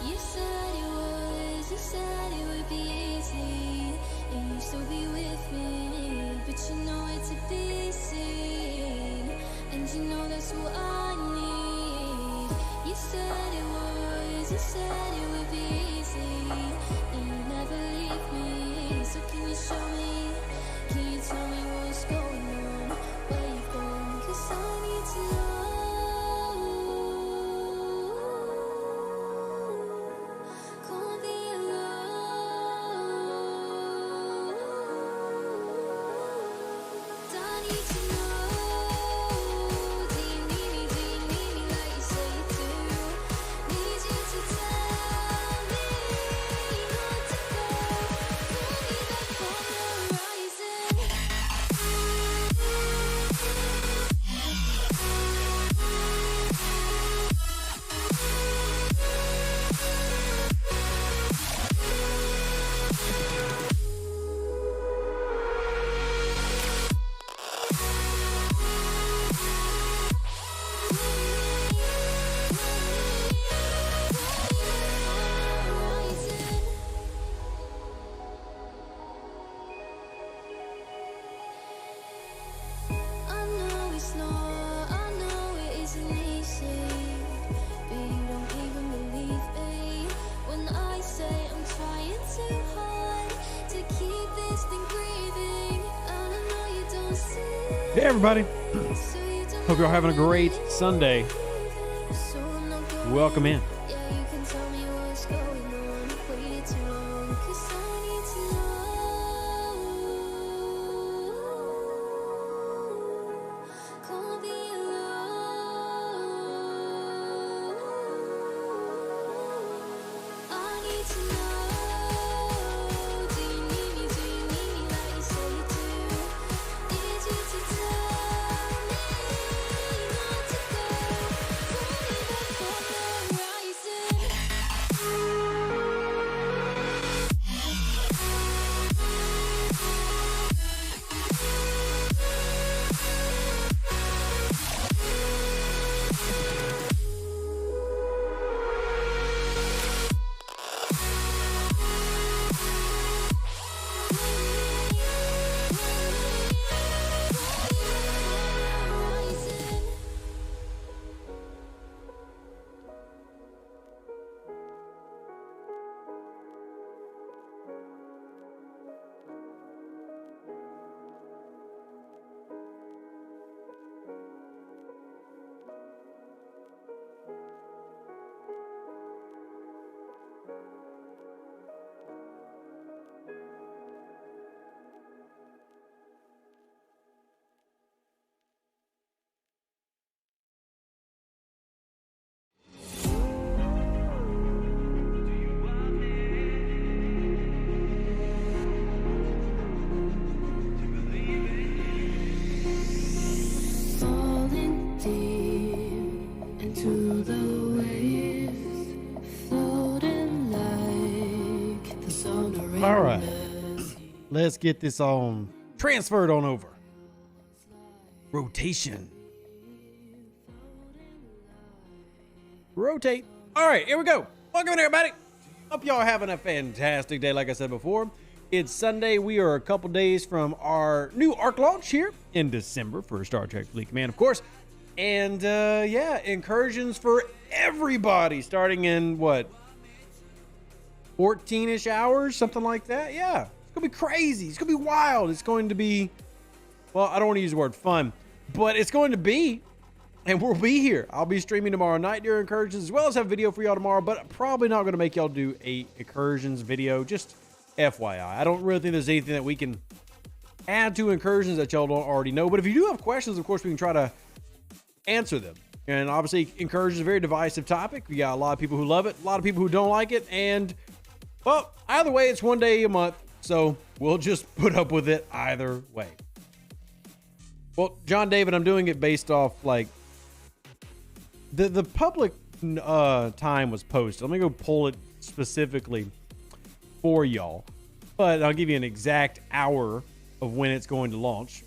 You said it was, you said it would be easy, and you still be with me, but you know it to be seen, and you know that's what I need. You said it was, you said it would be easy, and you never leave me, so can you show me, can you tell me what's going on, where you've gone, 'cause I need to know. Hey everybody, hope you're all having a great Sunday. Welcome in. All right, let's get this on transferred on over. Rotation. Rotate. All right, here we go. Welcome in, everybody. Hope y'all are having a fantastic day. Like I said before, it's Sunday. We are a couple days from our new arc launch here in December for Star Trek Fleet Command, of course. And yeah, incursions for everybody starting in what? 14-ish hours, something like that. Yeah, it's gonna be crazy. It's gonna be wild. It's going to be, well, I don't want to use the word fun, but it's going to be, and we'll be here. I'll be streaming tomorrow night during Incursions, as well as have a video for y'all tomorrow, but probably not going to make y'all do a Incursions video, just FYI. I don't really think there's anything that we can add to Incursions that y'all don't already know, but if you do have questions, of course, we can try to answer them. And obviously, Incursions is a very divisive topic. We got a lot of people who love it, a lot of people who don't like it, and well, either way, it's one day a month, so we'll just put up with it either way. Well, John David, I'm doing it based off, like, the public time was posted. Let me go pull it specifically for y'all, but I'll give you an exact hour of when it's going to launch.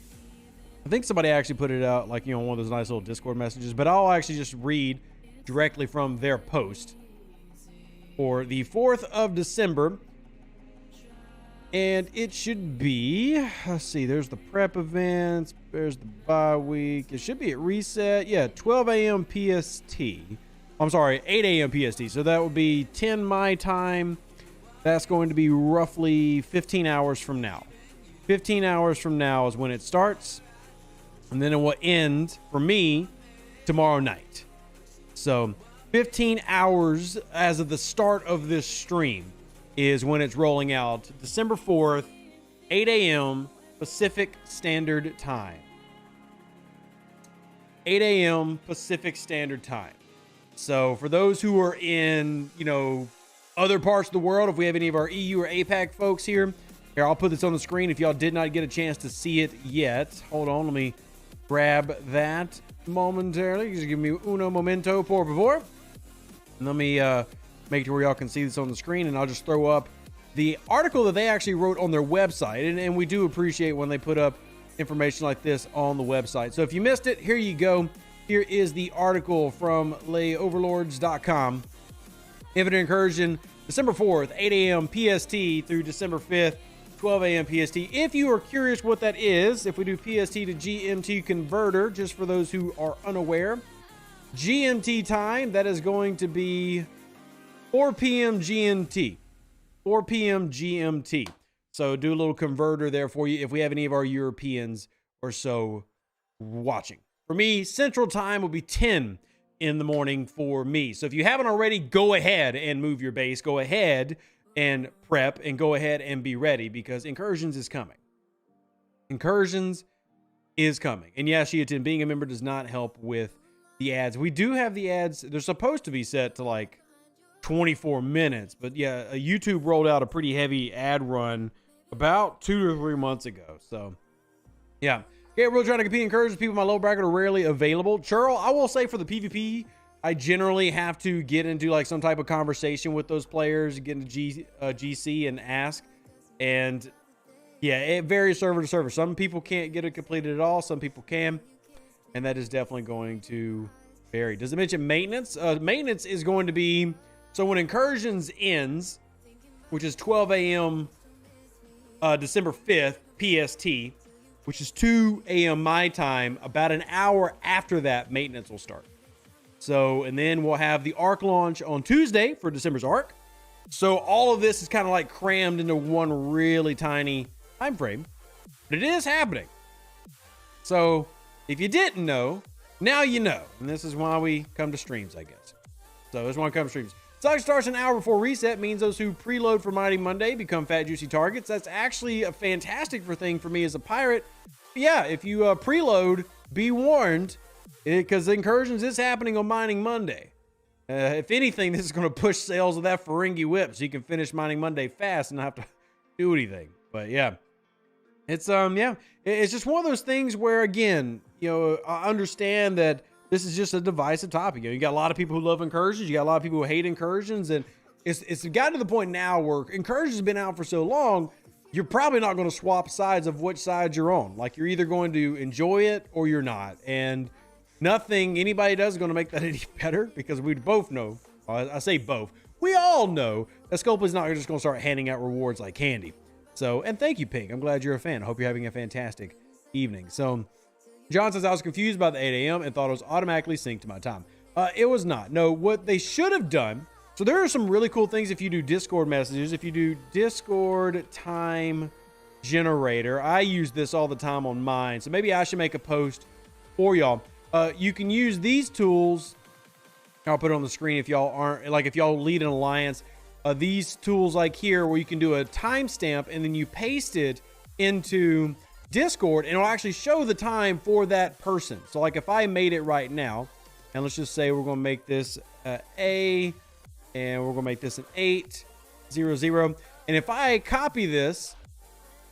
I think somebody actually put it out, like, you know, one of those nice little Discord messages, but I'll actually just read directly from their post. for the 4th of December. And it should be, let's see, there's the prep events, there's the bye week. It should be at reset. Yeah, 12 a.m. PST. I'm sorry, 8 a.m. PST. So that would be 10 my time. That's going to be roughly 15 hours from now. 15 hours from now is when it starts. And then it will end, for me, tomorrow night. So 15 hours as of the start of this stream is when it's rolling out. December 4th, 8 a.m. Pacific Standard Time. 8 a.m. Pacific Standard Time. So for those who are in, other parts of the world, if we have any of our EU or APAC folks here, I'll put this on the screen if y'all did not get a chance to see it yet. Hold on, let me grab that momentarily. Just give me uno momento, por favor. And let me make it to where y'all can see this on the screen, and I'll just throw up the article that they actually wrote on their website. And we do appreciate when they put up information like this on the website. So if you missed it, here you go. Here is the article from layoverlords.com. Infinite Incursion, December 4th, 8 a.m. PST through December 5th, 12 a.m. PST. If you are curious what that is, if we do PST to GMT converter, just for those who are unaware, GMT time, that is going to be 4 p.m. GMT. 4 p.m. GMT. So do a little converter there for you if we have any of our Europeans or so watching. For me, Central Time will be 10 in the morning for me. So if you haven't already, go ahead and move your base. Go ahead and prep and go ahead and be ready because Incursions is coming. Incursions is coming. And yes, Shiatin, being a member does not help with the ads. We do have the ads. They're supposed to be set to like 24 minutes. But yeah, YouTube rolled out a pretty heavy ad run about 2 or 3 months ago. So yeah. Yeah, really trying to compete in Incursions. People in my low bracket are rarely available. Churl, I will say for the PvP, I generally have to get into like some type of conversation with those players, get into GC and ask. And yeah, it varies server to server. Some people can't get it completed at all. Some people can. And that is definitely going to vary. Does it mention maintenance? Maintenance is going to be, so when Incursions ends, which is 12 a.m. December 5th, PST, which is 2 a.m. my time, about an hour after that, maintenance will start. So, and then we'll have the ARC launch on Tuesday for December's ARC. So all of this is kind of like crammed into one really tiny time frame, but it is happening. So if you didn't know, now you know. And this is why we come to streams, I guess. So this is why we come to streams. Stock starts an hour before reset, means those who preload for Mighty Monday become fat, juicy targets. That's actually a fantastic thing for me as a pirate. But yeah, if you preload, be warned, because Incursions is happening on Mining Monday. If anything, this is going to push sales of that Ferengi whip so you can finish Mining Monday fast and not have to do anything. But yeah, it's it's just one of those things where, again, I understand that this is just a divisive topic. You got a lot of people who love Incursions. You got a lot of people who hate Incursions. And it's gotten to the point now where Incursions has been out for so long, you're probably not going to swap sides of which side you're on. Like, you're either going to enjoy it or you're not. And nothing anybody does is going to make that any better, because we both know, I say both, we all know that Scope is not just going to start handing out rewards like candy. So, and thank you, Pink. I'm glad you're a fan. I hope you're having a fantastic evening. So, John says, I was confused about the 8 a.m. and thought it was automatically synced to my time. It was not. No, what they should have done. So there are some really cool things if you do Discord messages. If you do Discord time generator, I use this all the time on mine. So maybe I should make a post for y'all. You can use these tools. I'll put it on the screen if y'all aren't, like if y'all lead an alliance. These tools like here where you can do a timestamp and then you paste it into Discord and it'll actually show the time for that person. So like if I made it right now, and let's just say we're going to make this A, and we're going to make this an 800. And if I copy this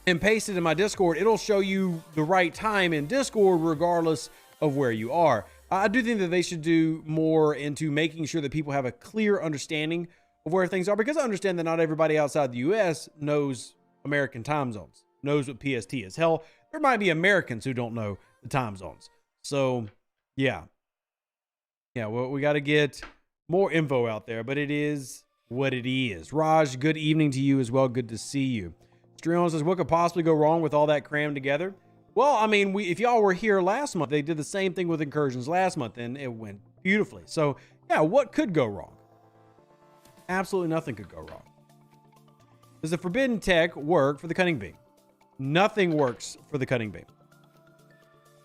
and paste it in my Discord, it'll show you the right time in Discord regardless of where you are. I do think that they should do more into making sure that people have a clear understanding of where things are, because I understand that not everybody outside the US knows American time zones, knows what PST is. Hell, there might be Americans who don't know the time zones. So yeah, well, we got to get more info out there, but it is what it is. Raj, good evening to you as well. Good to see you. Strion says, what could possibly go wrong with all that crammed together? Well, I mean, if y'all were here last month, they did the same thing with Incursions last month, and it went beautifully. So, yeah, what could go wrong? Absolutely nothing could go wrong. Does the forbidden tech work for the cutting beam? Nothing works for the cutting beam.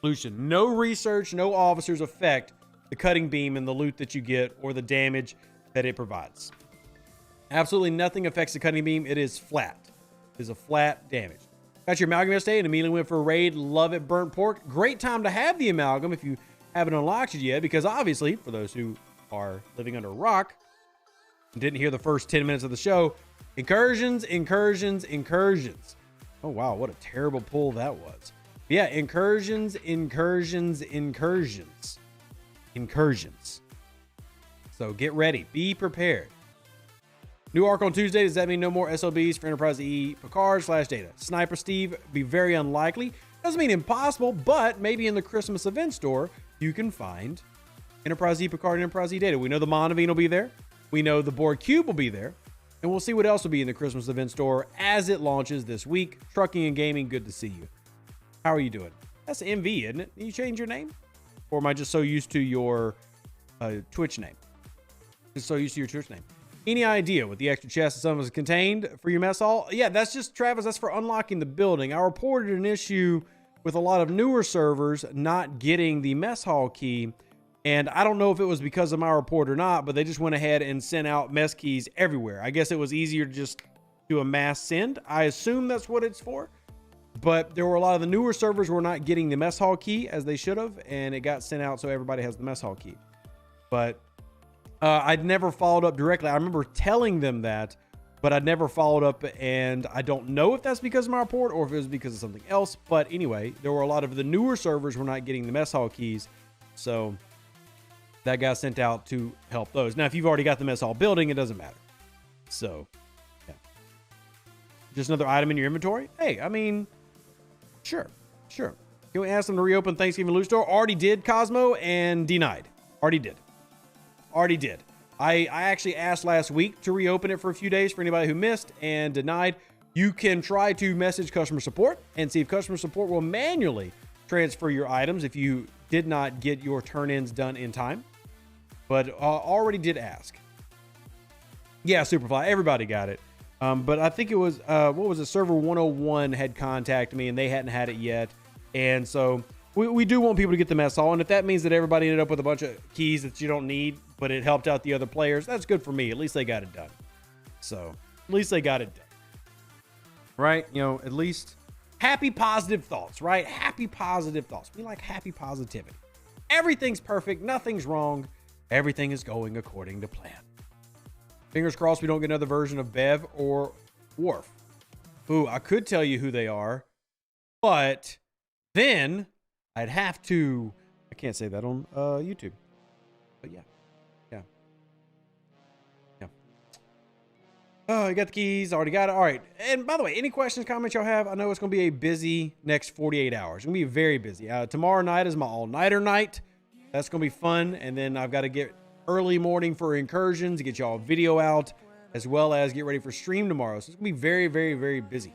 Solution. No research, no officers affect the cutting beam and the loot that you get or the damage that it provides. Absolutely nothing affects the cutting beam. It is flat. It is a flat damage. Got your amalgam yesterday and immediately went for a raid. Love it, burnt pork. Great time to have the amalgam if you haven't unlocked it yet, because obviously, for those who are living under a rock and didn't hear the first 10 minutes of the show, incursions. Oh, wow, what a terrible pull that was. Yeah, incursions. So get ready. Be prepared. New arc on Tuesday. Does that mean no more SLBs for Enterprise E Picard / Data? Sniper Steve, be very unlikely. Doesn't mean impossible, but maybe in the Christmas event store, you can find Enterprise E Picard and Enterprise E Data. We know the Monavine will be there. We know the Borg Cube will be there. And we'll see what else will be in the Christmas event store as it launches this week. Trucking and Gaming, good to see you. How are you doing? That's MV, isn't it? Did you change your name? Or am I just so used to your Twitch name? Just so used to your Twitch name. Any idea what the extra chest and is contained for your mess hall? Yeah, that's just, Travis, that's for unlocking the building. I reported an issue with a lot of newer servers not getting the mess hall key. And I don't know if it was because of my report or not, but they just went ahead and sent out mess keys everywhere. I guess it was easier to just do a mass send. I assume that's what it's for. But there were a lot of the newer servers were not getting the mess hall key as they should have. And it got sent out so everybody has the mess hall key. But I'd never followed up directly. I remember telling them that, but I'd never followed up. And I don't know if that's because of my report or if it was because of something else. But anyway, there were a lot of the newer servers were not getting the mess hall keys. So that got sent out to help those. Now, if you've already got the mess hall building, it doesn't matter. So, yeah. Just another item in your inventory? Hey, I mean, sure. Can we ask them to reopen Thanksgiving loot store? Already did, Cosmo, and denied. Already did. I actually asked last week to reopen it for a few days for anybody who missed and denied. You can try to message customer support and see if customer support will manually transfer your items if you did not get your turn-ins done in time. But already did ask. Yeah, Superfly, everybody got it. But I think it was, what was it? Server 101 had contacted me and they hadn't had it yet. And so we do want people to get the mess hall. And if that means that everybody ended up with a bunch of keys that you don't need, but it helped out the other players, that's good for me. At least they got it done. So at least they got it done. Right? You know, at least happy positive thoughts, right? Happy positive thoughts. We like happy positivity. Everything's perfect. Nothing's wrong. Everything is going according to plan. Fingers crossed we don't get another version of Bev or Worf. Ooh, I could tell you who they are, but then I'd have to, I can't say that on YouTube. But yeah. Oh, you got the keys. Already got it. All right. And by the way, any questions, comments y'all have? I know it's going to be a busy next 48 hours. It's going to be very busy. Tomorrow night is my all-nighter night. That's going to be fun. And then I've got to get early morning for Incursions to get y'all video out, as well as get ready for stream tomorrow. So it's going to be very, very, very busy.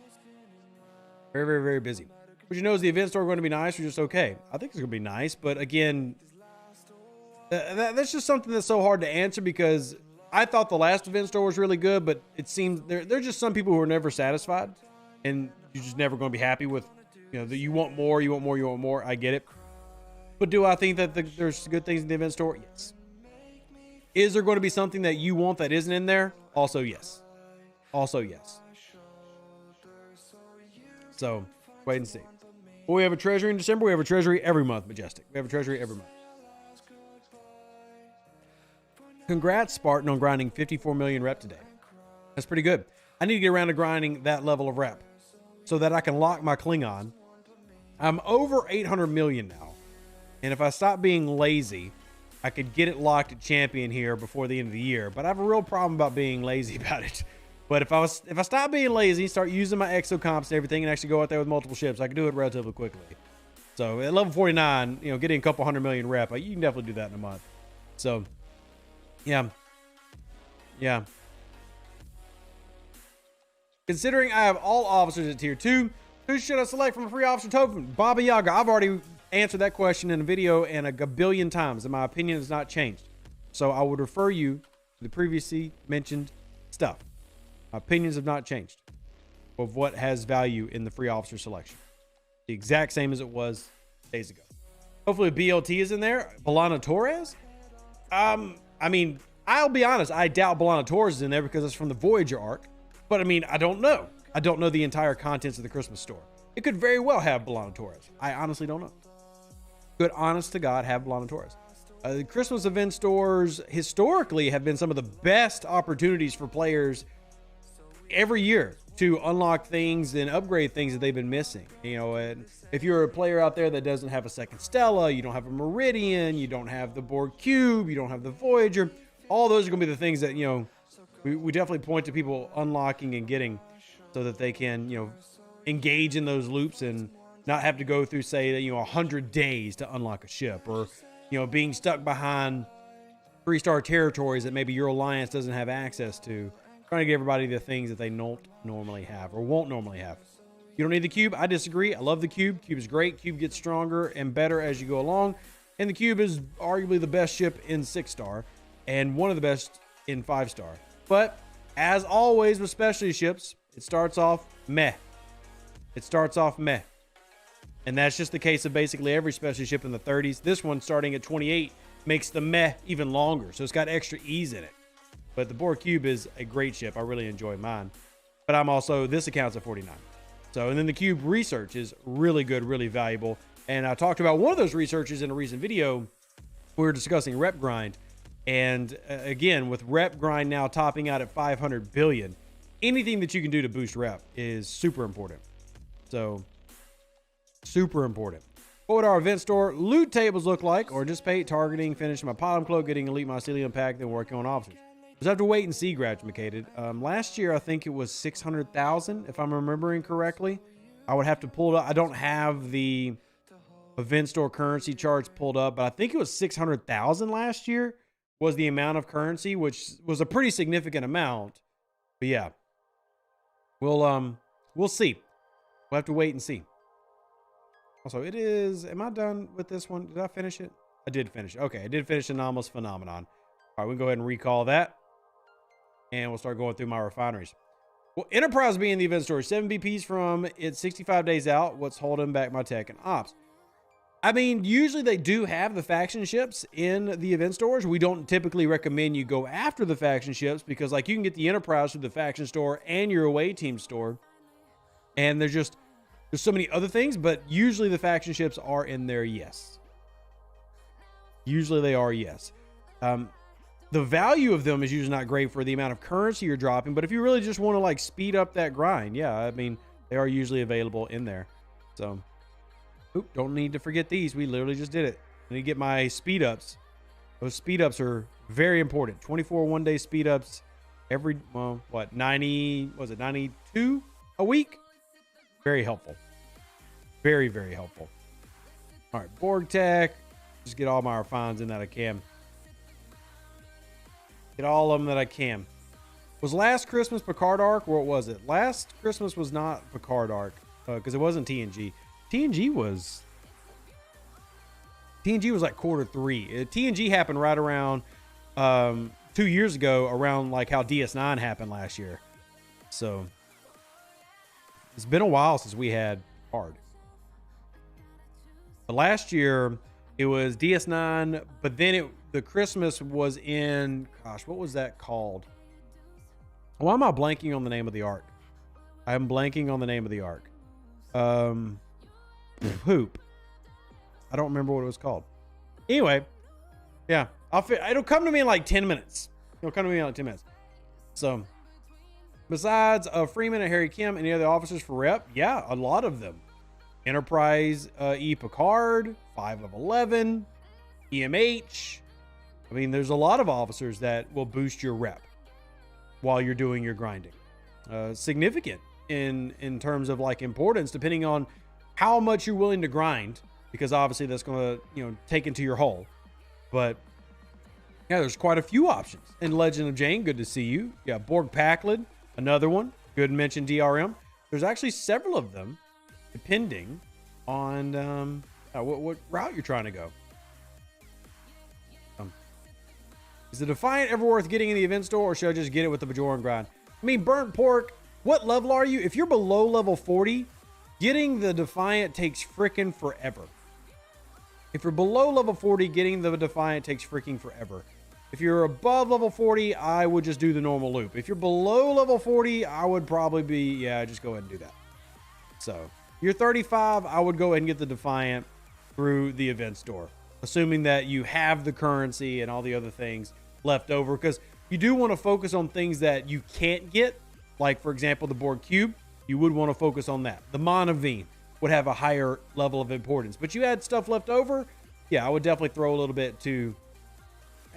Very, very, very busy. But you know, is the event store going to be nice or just okay? I think it's going to be nice. But again, that's just something that's so hard to answer because I thought the last event store was really good, but it seems there are just some people who are never satisfied, and you're just never going to be happy with, you know, that you want more. I get it. But do I think that there's good things in the event store? Yes. Is there going to be something that you want that isn't in there? Also, yes. So, wait and see. Well, we have a treasury in December. We have a treasury every month, Majestic. We have a treasury every month. Congrats, Spartan, on grinding 54 million rep today. That's pretty good. I need to get around to grinding that level of rep so that I can lock my Klingon. I'm over 800 million now. And if I stop being lazy, I could get it locked at champion here before the end of the year. But I have a real problem about being lazy about it. But if I stop being lazy, start using my exocomps and everything, and actually go out there with multiple ships, I can do it relatively quickly. So at level 49, you know, getting a couple 100 million rep, you can definitely do that in a month. So, yeah. Considering I have all officers at tier 2, who should I select from a free officer token? Baba Yaga. I've already answered that question in a video and a gabillion times, and my opinion has not changed. So I would refer you to the previously mentioned stuff. My opinions have not changed of what has value in the free officer selection. The exact same as it was days ago. Hopefully BLT is in there. Bolana Torres? I mean, I'll be honest. I doubt Bolana Torres is in there because it's from the Voyager arc. But I mean, I don't know. I don't know the entire contents of the Christmas store. It could very well have Bolana Torres. I honestly don't know. Could, honest to God, have Bolana Torres. The Christmas event stores historically have been some of the best opportunities for players every year to unlock things and upgrade things that they've been missing. You know, and if you're a player out there that doesn't have a second Stella, you don't have a Meridian, you don't have the Borg Cube, you don't have the Voyager, all those are going to be the things that, you know, we definitely point to people unlocking and getting so that they can, you know, engage in those loops and not have to go through, say, you know, 100 days to unlock a ship, or, you know, being stuck behind 3-star territories that maybe your alliance doesn't have access to, trying to give everybody the things that they don't normally have or won't normally have. You don't need the cube. I disagree. I love the cube. Cube is great. Cube gets stronger and better as you go along. And the cube is arguably the best ship in 6-star and one of the best in 5-star. But as always with specialty ships, it starts off meh. It starts off meh. And that's just the case of basically every specialty ship in the 30s. This one starting at 28 makes the meh even longer. So it's got extra ease in it. But the Borg Cube is a great ship. I really enjoy mine. But I'm also, this account's at 49. So, and then the Cube research is really good, really valuable. And I talked about one of those researches in a recent video. We were discussing rep grind. And again, with rep grind now topping out at 500 billion, anything that you can do to boost rep is super important. So, super important. What would our event store loot tables look like? Or anticipate targeting, finishing my bottom cloak, getting elite mycelium pack, then working on officers. Just have to wait and see, Gradumacated. Last year, I think it was 600,000, if I'm remembering correctly. I would have to pull it up. I don't have the event store currency charts pulled up, but I think it was 600,000 last year was the amount of currency, which was a pretty significant amount. But yeah, we'll see. We'll have to wait and see. Also, it is, am I done with this one? Did I finish it? I did finish it. Okay, I did finish Anomalous Phenomenon. All right, we can go ahead and recall that. And we'll start going through my refineries. Well, Enterprise being the event store, 7 BPs from it's 65 days out. What's holding back my tech and ops? I mean, usually they do have the faction ships in the event stores. We don't typically recommend you go after the faction ships because, like, you can get the Enterprise through the faction store and your away team store. And there's so many other things, but usually the faction ships are in there, yes. Usually they are, yes. The value of them is usually not great for the amount of currency you're dropping, but if you really just want to, like, speed up that grind, yeah, I mean, they are usually available in there. So, don't need to forget these. We literally just did it. I need to get my speed ups. Those speed ups are very important. 24 one-day speed ups every, well, what, 90, was it 92 a week? Very helpful. Very, very helpful. All right, Borg Tech. Just get all my refines in that I can. Get all of them that I can. Was last Christmas Picard arc? Or what was it? Last Christmas was not Picard arc because it wasn't TNG. TNG was like quarter 3. TNG happened right around 2 years ago, around like how DS9 happened last year. So it's been a while since we had Picard. But last year it was DS9, but then the Christmas was in, gosh, what was that called? Why am I blanking on the name of the arc? I'm blanking on the name of the arc. Poop. I don't remember what it was called. Anyway, yeah, it'll come to me in like 10 minutes. It'll come to me in like 10 minutes. So, besides Freeman and Harry Kim, any other officers for rep? Yeah, a lot of them. Enterprise E Picard, 5 of 11, EMH. I mean, there's a lot of officers that will boost your rep while you're doing your grinding. Significant in terms of like importance, depending on how much you're willing to grind, because obviously that's going to, you know, take into your hull. But yeah, there's quite a few options. And Legend of Jane, good to see you. Yeah, Borg Packlid, another one. Good to mention DRM. There's actually several of them, depending on what route you're trying to go. Is the Defiant ever worth getting in the event store, or should I just get it with the Bajoran grind? I mean, Burnt Pork, what level are you? If you're below level 40, getting the Defiant takes freaking forever. If you're below level 40, getting the Defiant takes freaking forever. If you're above level 40, I would just do the normal loop. If you're below level 40, I would probably be, yeah, just go ahead and do that. So, you're 35, I would go ahead and get the Defiant through the event store, assuming that you have the currency and all the other things left over, because you do want to focus on things that you can't get, like, for example, the Borg Cube. You would want to focus on that. The Monavine would have a higher level of importance, but you had stuff left over, yeah, I would definitely throw a little bit to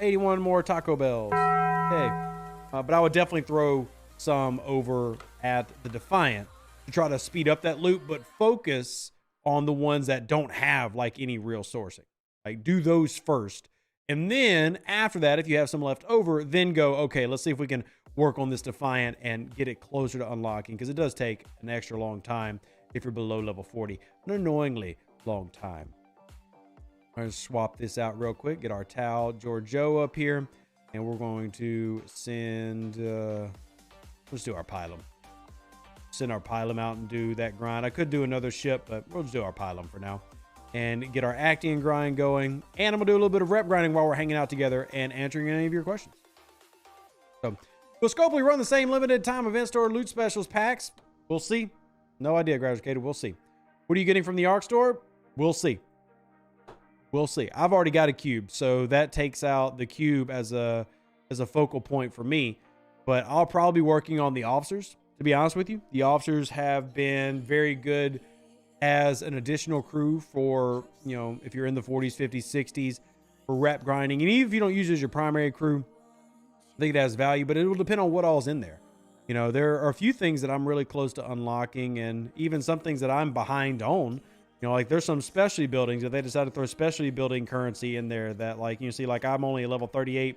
81 more Taco Bells. Hey, but I would definitely throw some over at the Defiant to try to speed up that loop, but focus on the ones that don't have like any real sourcing. Like, do those first, and then after that, if you have some left over, then go, okay, let's see if we can work on this Defiant and get it closer to unlocking, because it does take an extra long time if you're below level 40, an annoyingly long time. I'm going to swap this out real quick, get our Tal Giorgio up here, and we're going to send, let's do our Pylum. Send our Pylum out and do that grind. I could do another ship, but we'll just do our Pylum for now. And get our Actian grind going. And I'm going to do a little bit of rep grinding while we're hanging out together and answering any of your questions. So, will Scopely run the same limited time event store loot specials packs? We'll see. No idea, Graduated. We'll see. What are you getting from the Arc store? We'll see. We'll see. I've already got a cube, so that takes out the cube as a focal point for me. But I'll probably be working on the officers, to be honest with you. The officers have been very good as an additional crew for, you know, if you're in the 40s, 50s, 60s, for rep grinding. And even if you don't use it as your primary crew, I think it has value, but it will depend on what all's in there. You know, there are a few things that I'm really close to unlocking, and even some things that I'm behind on. You know, like there's some specialty buildings that they decided to throw specialty building currency in there that, like, you see, like I'm only a level 38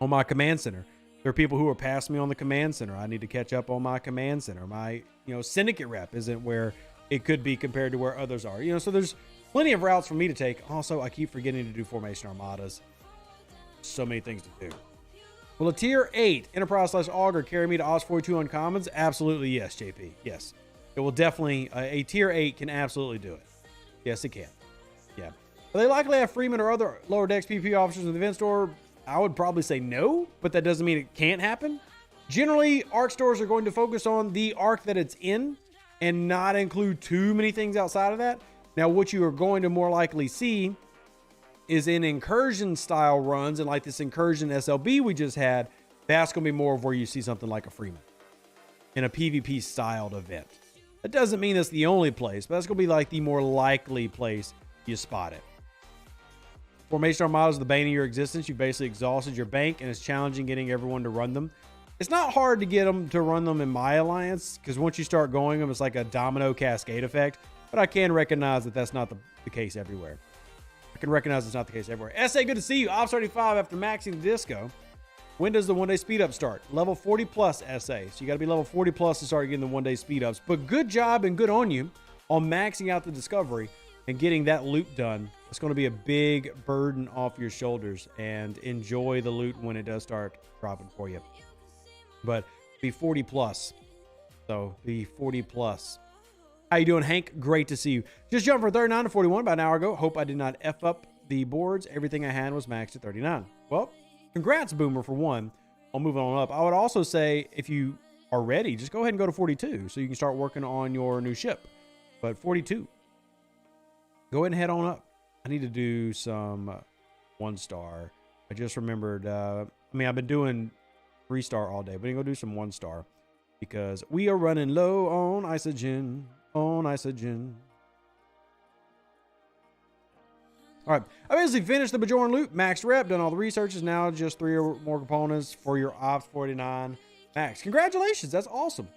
on my command center. There are people who are past me on the command center. I need to catch up on my command center. My, you know, syndicate rep isn't where it could be compared to where others are. You know, so there's plenty of routes for me to take. Also, I keep forgetting to do formation armadas. So many things to do. Will a tier 8 Enterprise/Augur carry me to Oz 42 uncommons? Absolutely yes, JP. Yes. It will definitely, a tier 8 can absolutely do it. Yes, it can. Yeah. Will they likely have Freeman or other lower decks PP officers in the event store? I would probably say no, but that doesn't mean it can't happen. Generally, ARC stores are going to focus on the ARC that it's in and not include too many things outside of that. Now, what you are going to more likely see is in Incursion style runs, and like this Incursion SLB we just had, that's going to be more of where you see something like a Freeman in a PvP styled event. That doesn't mean that's the only place, but that's going to be like the more likely place you spot it. Formation Armada is the bane of your existence. You've basically exhausted your bank, and it's challenging getting everyone to run them. It's not hard to get them to run them in my alliance, because once you start going them, it's like a domino cascade effect. But I can recognize that that's not the case everywhere. I can recognize it's not the case everywhere. SA, good to see you. Ops 35 after maxing the disco. When does the one-day speed-up start? Level 40 plus, SA. So you got to be level 40 plus to start getting the one-day speed-ups. But good job and good on you on maxing out the discovery and getting that loot done. It's going to be a big burden off your shoulders, and enjoy the loot when it does start dropping for you. But be 40 plus. So be 40 plus. How you doing, Hank? Great to see you. Just jumped from 39 to 41 about an hour ago. Hope I did not F up the boards. Everything I had was maxed at 39. Well, congrats, Boomer, for one. I'll move on up. I would also say, if you are ready, just go ahead and go to 42 so you can start working on your new ship. But 42. Go ahead and head on up. I need to do some 1-star. I just remembered, I've been doing 3-star all day, but I'm going to do some 1-star because we are running low on isogen. All right, I basically finished the Bajoran loot, maxed rep, done all the researches. Now just 3 or more components for your Ops 49 max. Congratulations, that's awesome.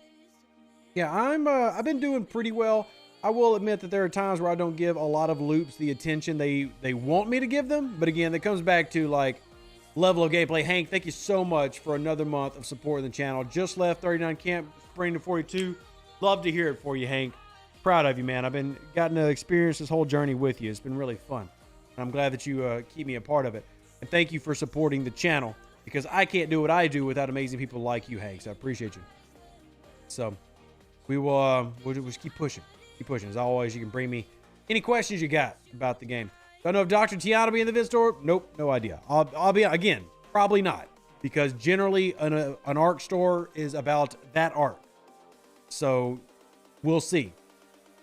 Yeah, I've been doing pretty well. I will admit that there are times where I don't give a lot of loops the attention they want me to give them. But again, that comes back to, like, level of gameplay. Hank, thank you so much for another month of supporting the channel. Just left 39 camp, spring to 42. Love to hear it for you, Hank. Proud of you, man. I've been gotten to experience this whole journey with you. It's been really fun. And I'm glad that you keep me a part of it. And thank you for supporting the channel, because I can't do what I do without amazing people like you, Hank. So I appreciate you. So we'll just keep pushing. Keep pushing. As always, you can bring me any questions you got about the game. Don't know if Dr. Tiana will be in the vid store. Nope, no idea. I'll be, again, probably not, because generally an ARC store is about that ARC. So we'll see.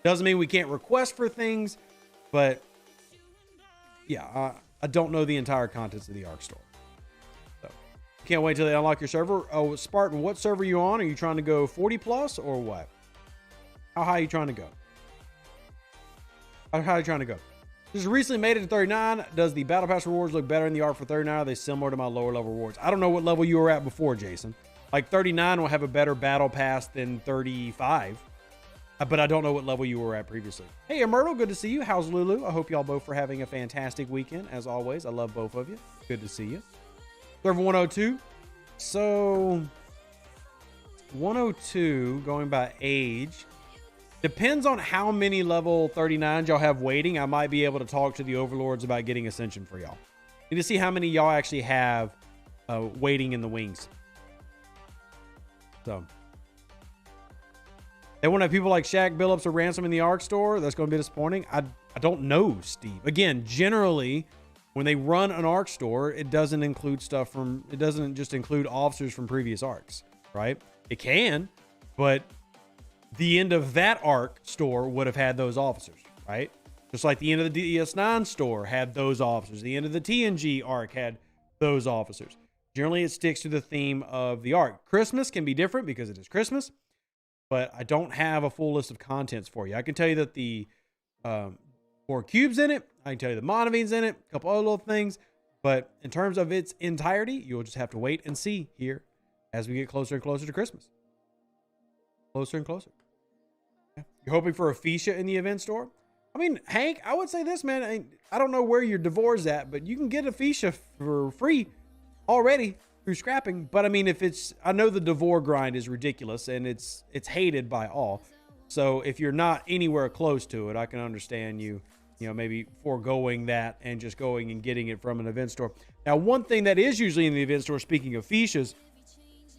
Doesn't mean we can't request for things, but yeah, I don't know the entire contents of the ARC store. So can't wait till they unlock your server. Oh, Spartan, what server are you on? Are you trying to go 40 plus or what? How high are you trying to go? How high are you trying to go? Just recently made it to 39. Does the Battle Pass rewards look better in the ARC for 39? Are they similar to my lower level rewards? I don't know what level you were at before, Jason. Like 39 will have a better Battle Pass than 35. But I don't know what level you were at previously. Hey, Myrtle, good to see you. How's Lulu? I hope y'all both are having a fantastic weekend. As always, I love both of you. Good to see you. Server 102. So 102, going by age, depends on how many level 39s y'all have waiting. I might be able to talk to the overlords about getting Ascension for y'all. Need to see how many y'all actually have waiting in the wings. So they want to have people like Shaq Billups or Ransom in the ARC store. That's going to be disappointing. I don't know, Steve. Again, generally, when they run an ARC store, it doesn't include stuff from, it doesn't just include officers from previous ARCs, right? It can, but the end of that ARC store would have had those officers, right? Just like the end of the DS9 store had those officers. The end of the TNG ARC had those officers. Generally, it sticks to the theme of the ARC. Christmas can be different because it is Christmas, but I don't have a full list of contents for you. I can tell you that the 4 cubes in it. I can tell you the Monovine's in it. A couple other little things. But in terms of its entirety, you'll just have to wait and see here as we get closer and closer to Christmas. Closer and closer. Yeah. You're hoping for a Fisha in the event store? I mean, Hank, I would say this, man. I don't know where your Devore's at, but you can get a Fisha for free already through scrapping. But I mean, if it's, I know the Devore grind is ridiculous and it's hated by all. So if you're not anywhere close to it, I can understand you maybe foregoing that and just going and getting it from an event store. Now, one thing that is usually in the event store, speaking of Fishas,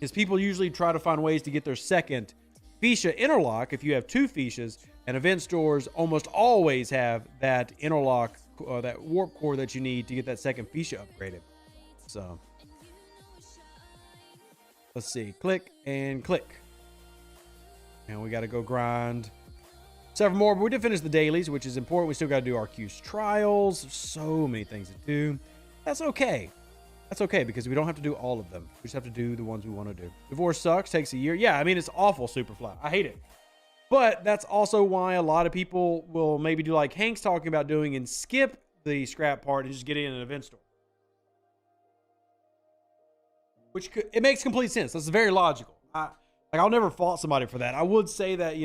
is people usually try to find ways to get their second Fisha interlock. If you have 2 Fishas, and event stores almost always have that interlock, that warp core that you need to get that second Fisha upgraded. So let's see, click and click. And we got to go grind several more, but we did finish the dailies, which is important. We still got to do our Q's trials. So many things to do. That's okay. That's okay, because we don't have to do all of them. We just have to do the ones we want to do. Divorce sucks, takes a year. Yeah, I mean, it's awful, Superfly. I hate it. But that's also why a lot of people will maybe do like Hank's talking about doing and skip the scrap part and just get it in an event store. Which it makes complete sense. That's very logical. I'll never fault somebody for that. I would say that,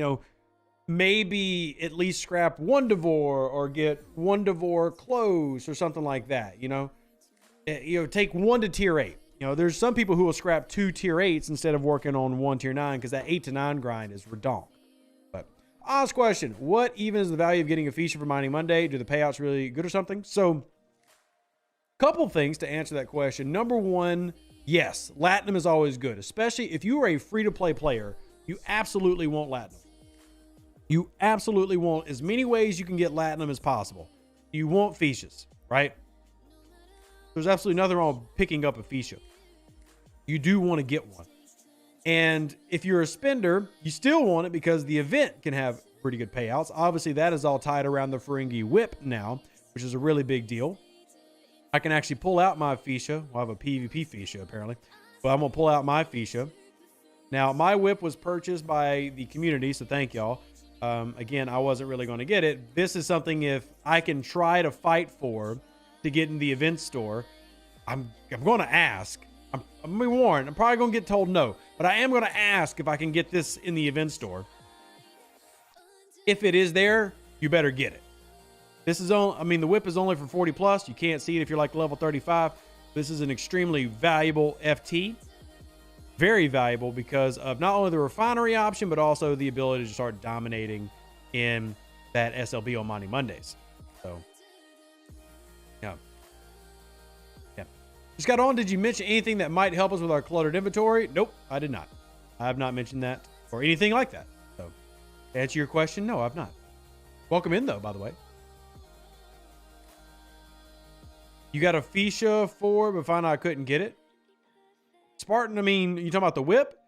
maybe at least scrap 1 Devore or get 1 Devore close or something like that. Take 1 to tier 8. There's some people who will scrap 2 tier 8s instead of working on 1 tier 9 because that 8 to 9 grind is redonk. But honest question, what even is the value of getting a feature for Mining Monday? Do the payouts really good or something? So, couple things to answer that question. Number 1, yes, Latinum is always good, especially if you are a free-to-play player. You absolutely want Latinum. You absolutely want as many ways you can get Latinum as possible. You want Fishas, right? There's absolutely nothing wrong with picking up a Fisha. You do want to get one. And if you're a spender, you still want it because the event can have pretty good payouts. Obviously, that is all tied around the Ferengi whip now, which is a really big deal. I can actually pull out my Fisha. We'll have a PvP Fisha, apparently. But I'm going to pull out my Fisha. Now, my whip was purchased by the community, so thank y'all. Again, I wasn't really going to get it. This is something if I can try to fight for to get in the event store, I'm going to ask. I'm going to be warned. I'm probably going to get told no. But I am going to ask if I can get this in the event store. If it is there, you better get it. This is only, the whip is only for 40 plus. You can't see it if you're like level 35. This is an extremely valuable FT. Very valuable because of not only the refinery option, but also the ability to start dominating in that SLB on Monday Mondays. So, yeah. Yeah. Just got on. Did you mention anything that might help us with our cluttered inventory? Nope, I did not. I have not mentioned that or anything like that. So, to answer your question, no, I've not. Welcome in, though, by the way. You got a Fisha 4, but found out I couldn't get it. Spartan, I mean, you talking about the whip?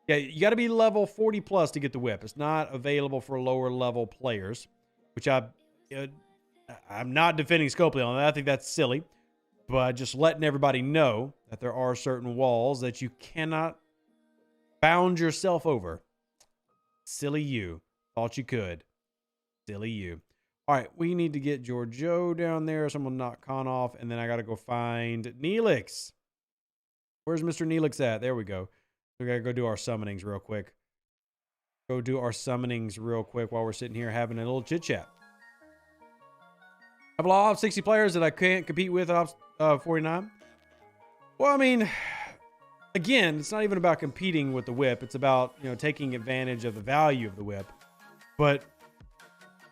Yeah, you got to be level 40 plus to get the whip. It's not available for lower level players, which I'm not defending Scopely on that. I think that's silly, but just letting everybody know that there are certain walls that you cannot bound yourself over. Silly you. Thought you could. Silly you. All right, we need to get Giorgio down there. Someone knock Khan off, and then I got to go find Neelix. Where's Mr. Neelix at? There we go. We got to go do our summonings real quick. Go do our summonings real quick while we're sitting here having a little chit-chat. I have a lot of 60 players that I can't compete with at 49. Well, I mean, again, it's not even about competing with the whip. It's about, you know, taking advantage of the value of the whip. But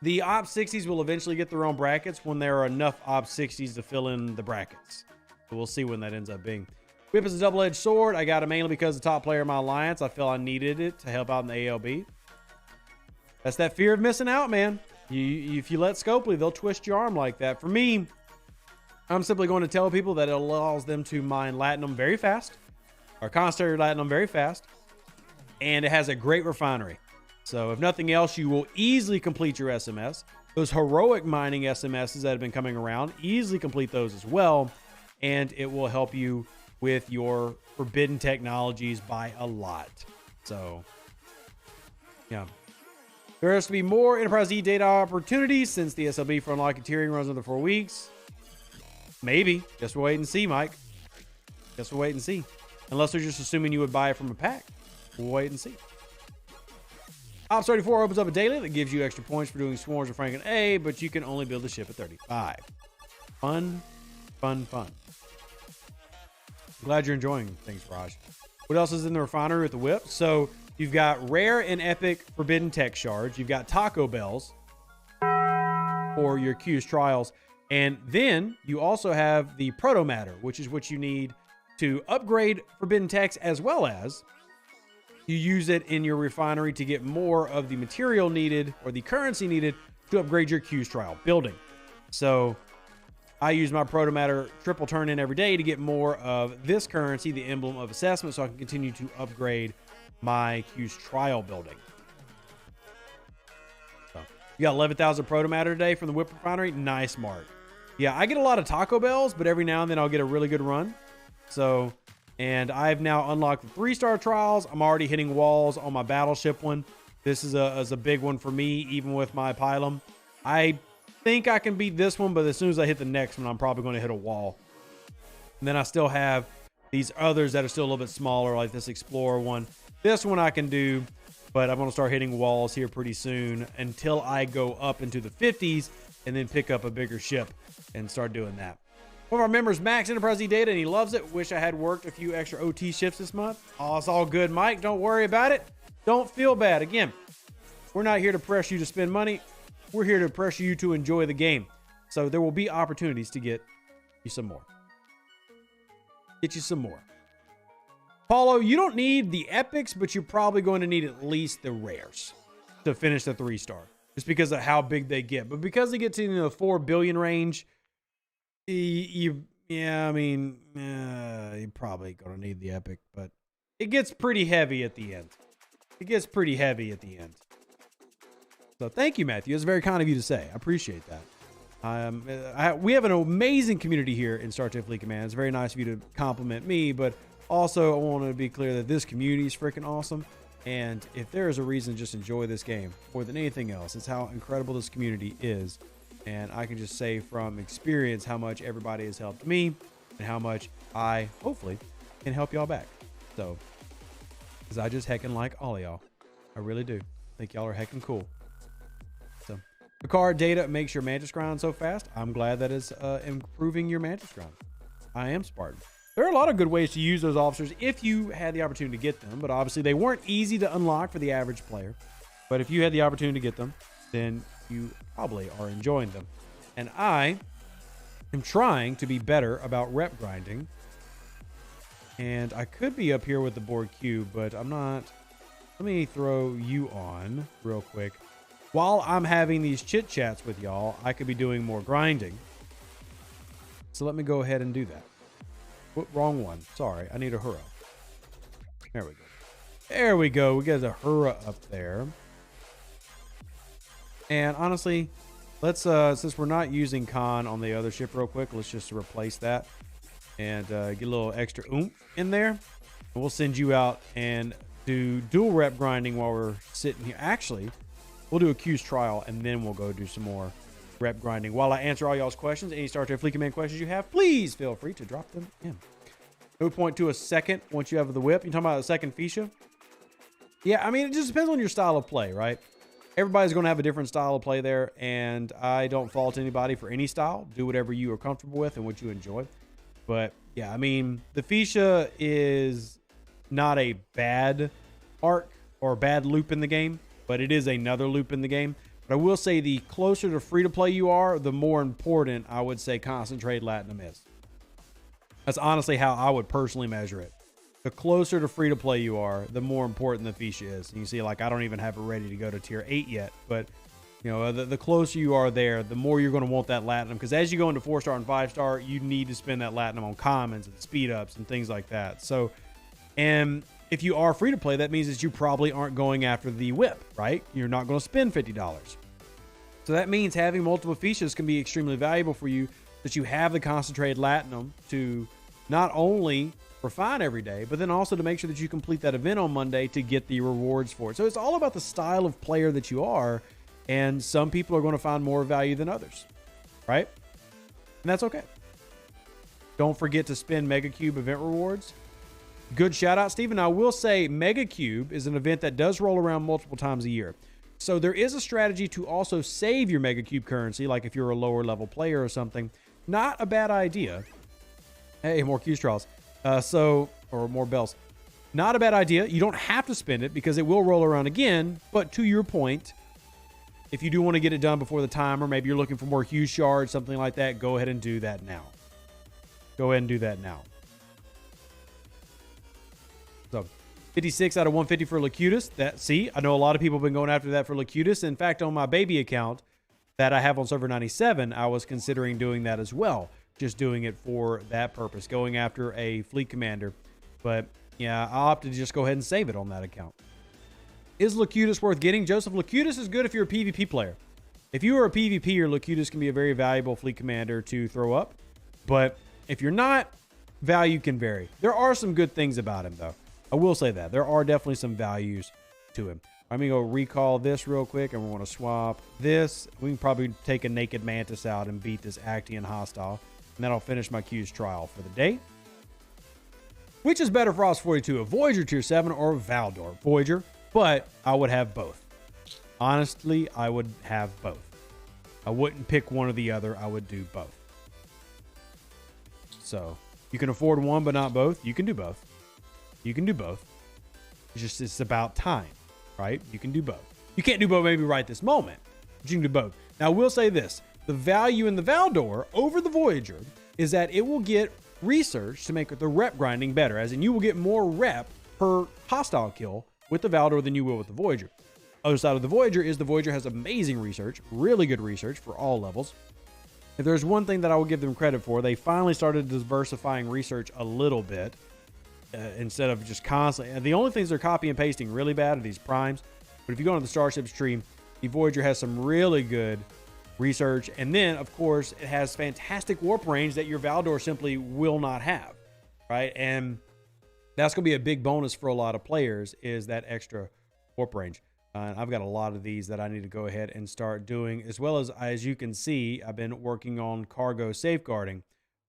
the Op 60s will eventually get their own brackets when there are enough Op 60s to fill in the brackets. So we'll see when that ends up being. Whip is a double-edged sword. I got it mainly because the top player in my alliance, I feel I needed it to help out in the ALB. That's that fear of missing out, man. If you let Scopely, they'll twist your arm like that. For me, I'm simply going to tell people that it allows them to mine Latinum very fast, or Constellar Latinum very fast, and it has a great refinery. So if nothing else, you will easily complete your SMS. Those heroic mining SMSs that have been coming around, easily complete those as well. And it will help you with your forbidden technologies by a lot. So, yeah. There has to be more Enterprise E data opportunities since the SLB for unlocking tiering runs another 4 weeks. Maybe. Guess we'll wait and see, Mike. Guess we'll wait and see. Unless they're just assuming you would buy it from a pack. We'll wait and see. Ops 34 opens up a daily that gives you extra points for doing swarms of Franken A, but you can only build the ship at 35. Fun, fun, fun. Glad you're enjoying things, Raj. What else is in the refinery with the whip? So you've got rare and epic forbidden tech shards. You've got Taco Bells for your Q's trials. And then you also have the proto matter, which is what you need to upgrade forbidden techs, as well as you use it in your refinery to get more of the material needed or the currency needed to upgrade your Q's trial building. So I use my proto matter triple turn in every day to get more of this currency, the emblem of assessment, so I can continue to upgrade my Q's trial building. So you got 11,000 proto matter today from the whip refinery. Nice, Mark. Yeah, I get a lot of Taco Bells, but every now and then I'll get a really good run. So, and I've now unlocked the 3-star trials. I'm already hitting walls on my battleship one. This is a big one for me, even with my Pylum. I think I can beat this one, but as soon as I hit the next one, I'm probably going to hit a wall. And then I still have these others that are still a little bit smaller, like this Explorer one. This one I can do, but I'm going to start hitting walls here pretty soon until I go up into the 50s and then pick up a bigger ship and start doing that. One of our members, Max Enterprise E data, and he loves it. Wish I had worked a few extra OT shifts this month. Oh, it's all good, Mike. Don't worry about it. Don't feel bad. Again, we're not here to pressure you to spend money. We're here to pressure you to enjoy the game. So there will be opportunities to get you some more. Get you some more. Paulo, you don't need the epics, but you're probably going to need at least the rares to finish the 3-star. Just because of how big they get. But because they get to the 4 billion range, you're probably going to need the epic. But it gets pretty heavy at the end. It gets pretty heavy at the end. So thank you, Matthew. It's very kind of you to say. I appreciate that. We have an amazing community here in Star Trek Fleet Command. It's very nice of you to compliment me, but also I want to be clear that this community is freaking awesome. And if there is a reason to just enjoy this game more than anything else, it's how incredible this community is. And I can just say from experience how much everybody has helped me and how much I hopefully can help y'all back. So, because I just heckin' like all of y'all. I really do. I think y'all are heckin' cool. So, Picard data makes your Mantis grind so fast. I'm glad that it's improving your Mantis grind. I am Spartan. There are a lot of good ways to use those officers if you had the opportunity to get them, but obviously they weren't easy to unlock for the average player. But if you had the opportunity to get them, then you probably are enjoying them. And I am trying to be better about rep grinding. And I could be up here with the board cube, but I'm not. Let me throw you on real quick. While I'm having these chit chats with y'all, I could be doing more grinding. So let me go ahead and do that. Wrong one. Sorry, I need a hurrah. There we go. There we go. We got a hurrah up there. And honestly, let's since we're not using con on the other ship real quick, let's just replace that and get a little extra oomph in there. And we'll send you out and do dual rep grinding while we're sitting here. Actually, we'll do a Q's trial and then we'll go do some more rep grinding. While I answer all y'all's questions, any Star Trek Fleet Command questions you have, please feel free to drop them in. No point to a second once you have the whip. You talking about a second Fisha? Yeah, I mean, it just depends on your style of play, right? Everybody's going to have a different style of play there, and I don't fault anybody for any style. Do whatever you are comfortable with and what you enjoy. But yeah, I mean, the Fisha is not a bad arc or bad loop in the game, but it is another loop in the game. But I will say the closer to free-to-play you are, the more important I would say Concentrate Latinum is. That's honestly how I would personally measure it. The closer to free-to-play you are, the more important the Fisha is. And you see, like, I don't even have it ready to go to tier 8 yet. But, you know, the closer you are there, the more you're going to want that Latinum. Because as you go into 4-star and 5-star, you need to spend that Latinum on commons and speed-ups and things like that. So, and if you are free-to-play, that means that you probably aren't going after the whip, right? You're not going to spend $50. So that means having multiple Fishas can be extremely valuable for you, that you have the concentrated Latinum to not only refine every day, but then also to make sure that you complete that event on Monday to get the rewards for it. So it's all about the style of player that you are, and some people are going to find more value than others, right? And that's okay. Don't forget to spend Mega Cube event rewards. Good shout out, Steven. I will say Mega Cube is an event that does roll around multiple times a year. So there is a strategy to also save your Mega Cube currency, like if you're a lower level player or something. Not a bad idea. Hey, more Q straws. Or more bells. Not a bad idea. You don't have to spend it because it will roll around again. But to your point, if you do want to get it done before the timer, maybe you're looking for more Hue shards, something like that, go ahead and do that now. Go ahead and do that now. So 56 out of 150 for Locutus. See, I know a lot of people have been going after that for Locutus. In fact, on my baby account that I have on server 97, I was considering doing that as well. Just doing it for that purpose, going after a fleet commander. But yeah, I opted to just go ahead and save it on that account. Is Locutus worth getting? Joseph, Locutus is good if you're a PvP player. If you are a PvPer, Locutus can be a very valuable fleet commander to throw up. But if you're not, value can vary. There are some good things about him, though. I will say that. There are definitely some values to him. I'm going to go recall this real quick, and we're going to swap this. We can probably take a Naked Mantis out and beat this Actian hostile. And then I'll finish my Q's trial for the day. Which is better, Frost 42, a Voyager Tier 7 or Valdor? Voyager, but I would have both. Honestly, I would have both. I wouldn't pick one or the other. I would do both. So, you can afford one but not both. You can do both. You can do both. It's about time, right? You can do both. You can't do both maybe right this moment, but you can do both. Now, I will say this. The value in the Valdor over the Voyager is that it will get research to make the rep grinding better, as in you will get more rep per hostile kill with the Valdor than you will with the Voyager. Other side of the Voyager is the Voyager has amazing research, really good research for all levels. If there's one thing that I will give them credit for, they finally started diversifying research a little bit instead of just constantly. The only things they're copy and pasting really bad are these primes. But if you go into the Starships tree, the Voyager has some really good research, and then of course it has fantastic warp range that your Valdor simply will not have, right? And that's going to be a big bonus for a lot of players, is that extra warp range. I've got a lot of these that I need to go ahead and start doing, as well as you can see, I've been working on cargo safeguarding.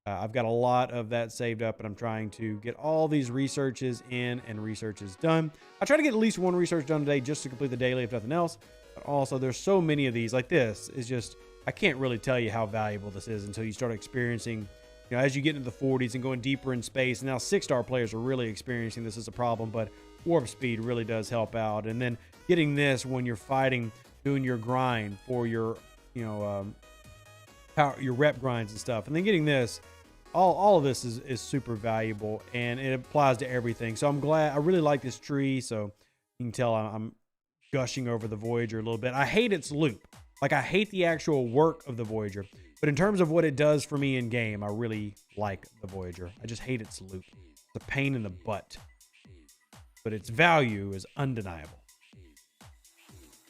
I've got a lot of that saved up, and I'm trying to get all these researches in and researches done. I try to get at least one research done today just to complete the daily, if nothing else. But also, there's so many of these. Like this is just, I can't really tell you how valuable this is until you start experiencing You know, as you get into the 40s and going deeper in space, now 6-star players are really experiencing this as a problem, but warp speed really does help out. And then getting this when you're fighting, doing your grind for your, power, your rep grinds and stuff, and then getting this, all of this is super valuable, and it applies to everything. So I'm glad. I really like this tree. So you can tell I'm gushing over the Voyager a little bit. I hate its loop. Like, I hate the actual work of the Voyager. But in terms of what it does for me in game, I really like the Voyager. I just hate its loop. It's a pain in the butt. But its value is undeniable.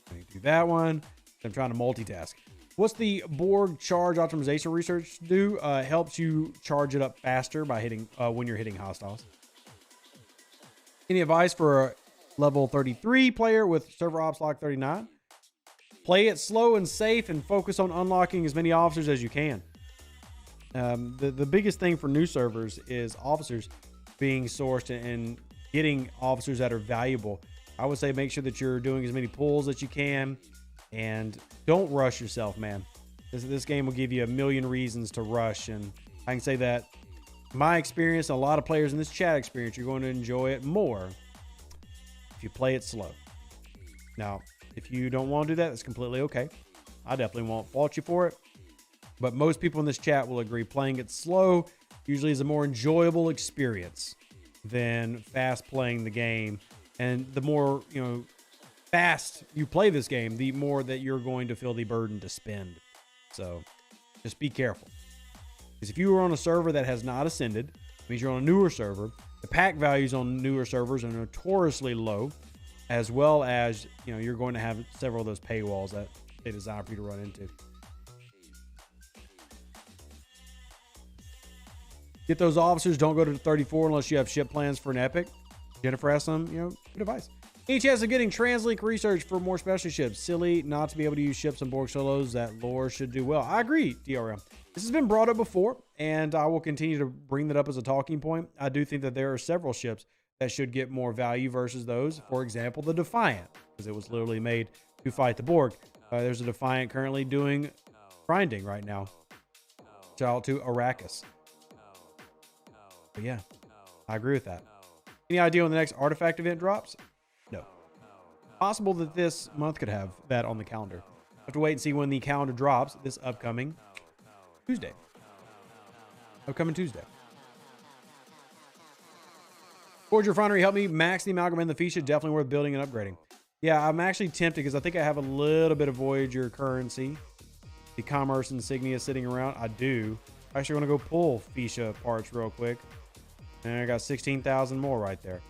Let me do that one. I'm trying to multitask. What's the Borg charge optimization research do? It helps you charge it up faster by hitting when you're hitting hostiles. Any advice for a level 33 player with server ops lock 39? Play it slow and safe and focus on unlocking as many officers as you can. The biggest thing for new servers is officers being sourced and getting officers that are valuable. I would say make sure that you're doing as many pulls as you can, and don't rush yourself, man. This game will give you a million reasons to rush, and I can say that my experience, a lot of players in this chat experience, you're going to enjoy it more if you play it slow. Now, if you don't want to do that, that's completely okay. I definitely won't fault you for it. But most people in this chat will agree playing it slow usually is a more enjoyable experience than fast playing the game. And the more, fast you play this game, the more that you're going to feel the burden to spend. So just be careful. Because if you are on a server that has not ascended, it means you're on a newer server. The pack values on newer servers are notoriously low, as well as, you're going to have several of those paywalls that they design for you to run into. Get those officers. Don't go to 34 unless you have ship plans for an epic. Jennifer has some, good advice. Any chance of getting translink research for more special ships? Silly not to be able to use ships on Borg solos. That lore should do well. I agree, DRM. This has been brought up before, and I will continue to bring that up as a talking point. I do think that there are several ships that should get more value versus those. For example, the Defiant, because it was literally made to fight the Borg. There's a Defiant currently doing grinding right now. Shout out to Arrakis. But yeah, I agree with that. Any idea when the next artifact event drops? No. Possible that this month could have that on the calendar. Have to wait and see when the calendar drops this upcoming Tuesday. Upcoming Tuesday. Forge Refinery helped me max the amalgam and the Fisha. Definitely worth building and upgrading. Yeah, I'm actually tempted because I think I have a little bit of Voyager currency. The commerce insignia sitting around. I do. I actually want to go pull Fisha parts real quick. And I got 16,000 more right there.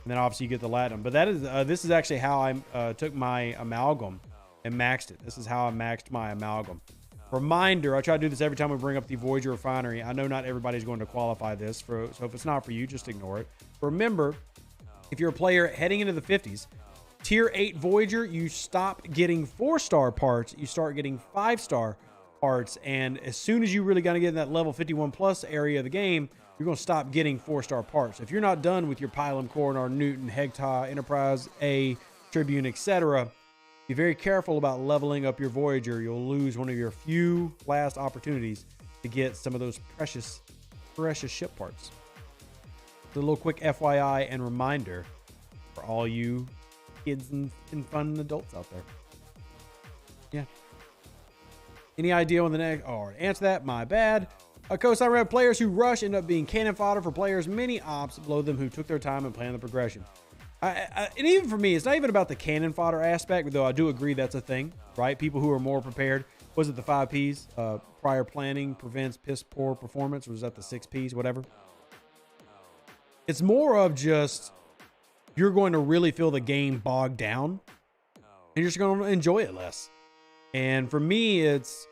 And then obviously you get the Latinum. But that is this is actually how I took my amalgam and maxed it. This is how I maxed my amalgam. Reminder, I try to do this every time we bring up the Voyager Refinery. I know not everybody's going to qualify this, so if it's not for you, just ignore it. Remember, if you're a player heading into the 50s, Tier 8 Voyager, you stop getting 4-star parts. You start getting 5-star parts. And as soon as you really got to get in that level 51 plus area of the game, you're going to stop getting 4-star parts. If you're not done with your Pylum, Coronar, Newton, Hegta, Enterprise, A, Tribune, etc., be very careful about leveling up your Voyager. You'll lose one of your few last opportunities to get some of those precious ship parts. So a little quick FYI and reminder for all you kids and fun adults out there. Yeah. Any idea on the next? Oh, answer that. My bad. Co-sign red players who rush end up being cannon fodder for players many ops below them who took their time and planned the progression. And even for me, it's not even about the cannon fodder aspect, though I do agree that's a thing, right? People who are more prepared. Was it the 5 Ps? Prior planning prevents piss poor performance, or was that the 6 Ps? Whatever. It's more of just you're going to really feel the game bogged down, and you're just going to enjoy it less. And for me, it's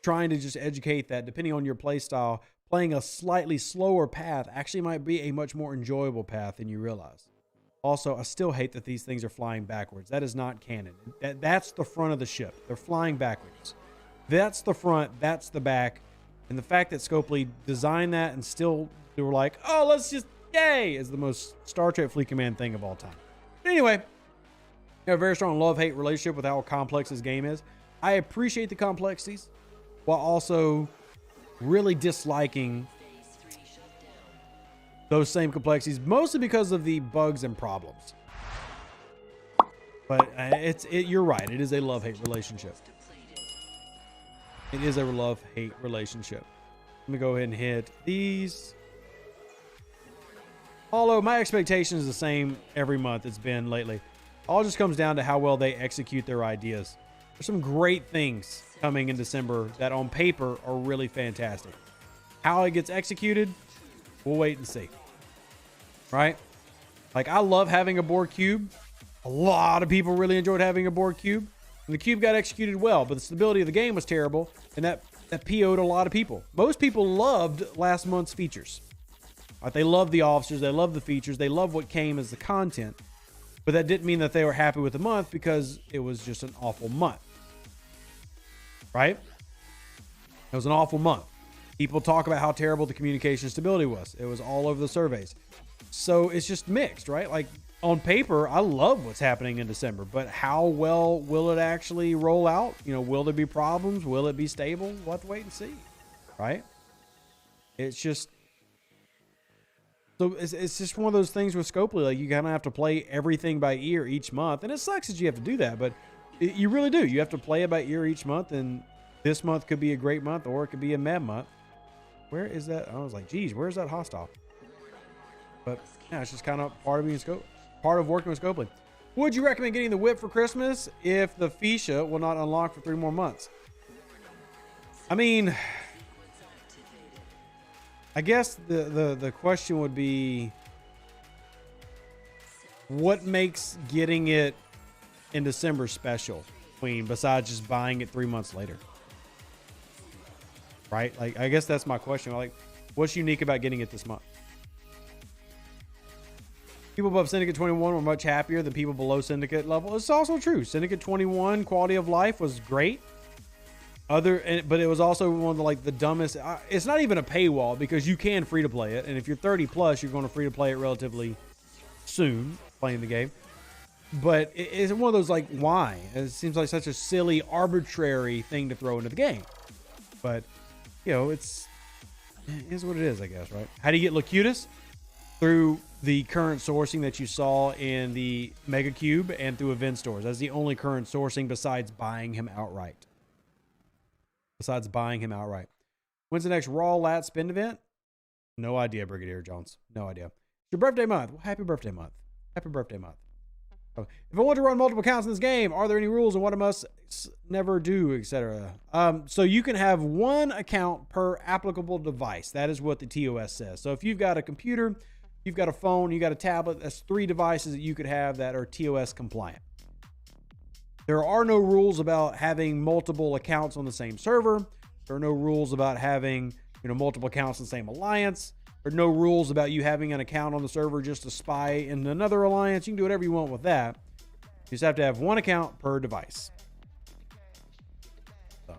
trying to just educate that depending on your play style, playing a slightly slower path actually might be a much more enjoyable path than you realize. Also, I still hate that these things are flying backwards. That is not canon. That's the front of the ship. They're flying backwards. That's the front. That's the back. And the fact that Scopely designed that and still they were like, oh, let's just, yay, is the most Star Trek Fleet Command thing of all time. Anyway, I have a very strong love-hate relationship with how complex this game is. I appreciate the complexities while also really disliking those same complexities, mostly because of the bugs and problems. But you're right. It is a love-hate relationship. It is a love-hate relationship. Let me go ahead and hit these. Although my expectation is the same every month it's been lately. All just comes down to how well they execute their ideas. There's some great things coming in December that on paper are really fantastic. How it gets executed, we'll wait and see. Right? Like, I love having a board cube. A lot of people really enjoyed having a board cube. And the cube got executed well, but the stability of the game was terrible. And that PO'd a lot of people. Most people loved last month's features. Right? They loved the officers. They loved the features. They loved what came as the content. But that didn't mean that they were happy with the month because it was just an awful month. Right? It was an awful month. People talk about how terrible the communication stability was. It was all over the surveys. So it's just mixed, right? Like, on paper, I love what's happening in December, but how well will it actually roll out? You know, will there be problems? Will it be stable? We'll have to wait and see, right? It's just, so it's just one of those things with Scopely. Like, you kind of have to play everything by ear each month, and it sucks that you have to do that, but you really do. You have to play it by ear each month, and this month could be a great month, or it could be a mad month. Where is that? I was like, geez, where's that hostile? But yeah, it's just kind of part of being part of working with Scopely. Would you recommend getting the whip for Christmas if the Fisha will not unlock for 3 more months? I mean, I guess the question would be, what makes getting it in December special, Queen, besides just buying it 3 months later? Right? Like, I guess that's my question. Like, what's unique about getting it this month? People above Syndicate 21 were much happier than people below Syndicate level. It's also true. Syndicate 21 quality of life was great. But it was also one of the dumbest. It's not even a paywall because you can free to play it, and if you're 30 plus, you're going to free to play it relatively soon playing the game. But it's one of those, like, why? It seems like such a silly, arbitrary thing to throw into the game. But you know, it is what it is, I guess, right? How do you get Locutus? Through the current sourcing that you saw in the Mega Cube and through event stores. That's the only current sourcing besides buying him outright. When's the next Raw Lat Spin event? No idea, Brigadier Jones. No idea. It's your birthday month. Well, happy birthday month. Happy birthday month. Oh, if I want to run multiple accounts in this game, are there any rules on what I must never do, etc.? So you can have 1 account per applicable device. That is what the TOS says. So if you've got a computer, you've got a phone, you got a tablet, that's 3 devices that you could have that are TOS compliant. There are no rules about having multiple accounts on the same server. There are no rules about having, multiple accounts in the same alliance. There are no rules about you having an account on the server just to spy in another alliance. You can do whatever you want with that. You just have to have 1 account per device. So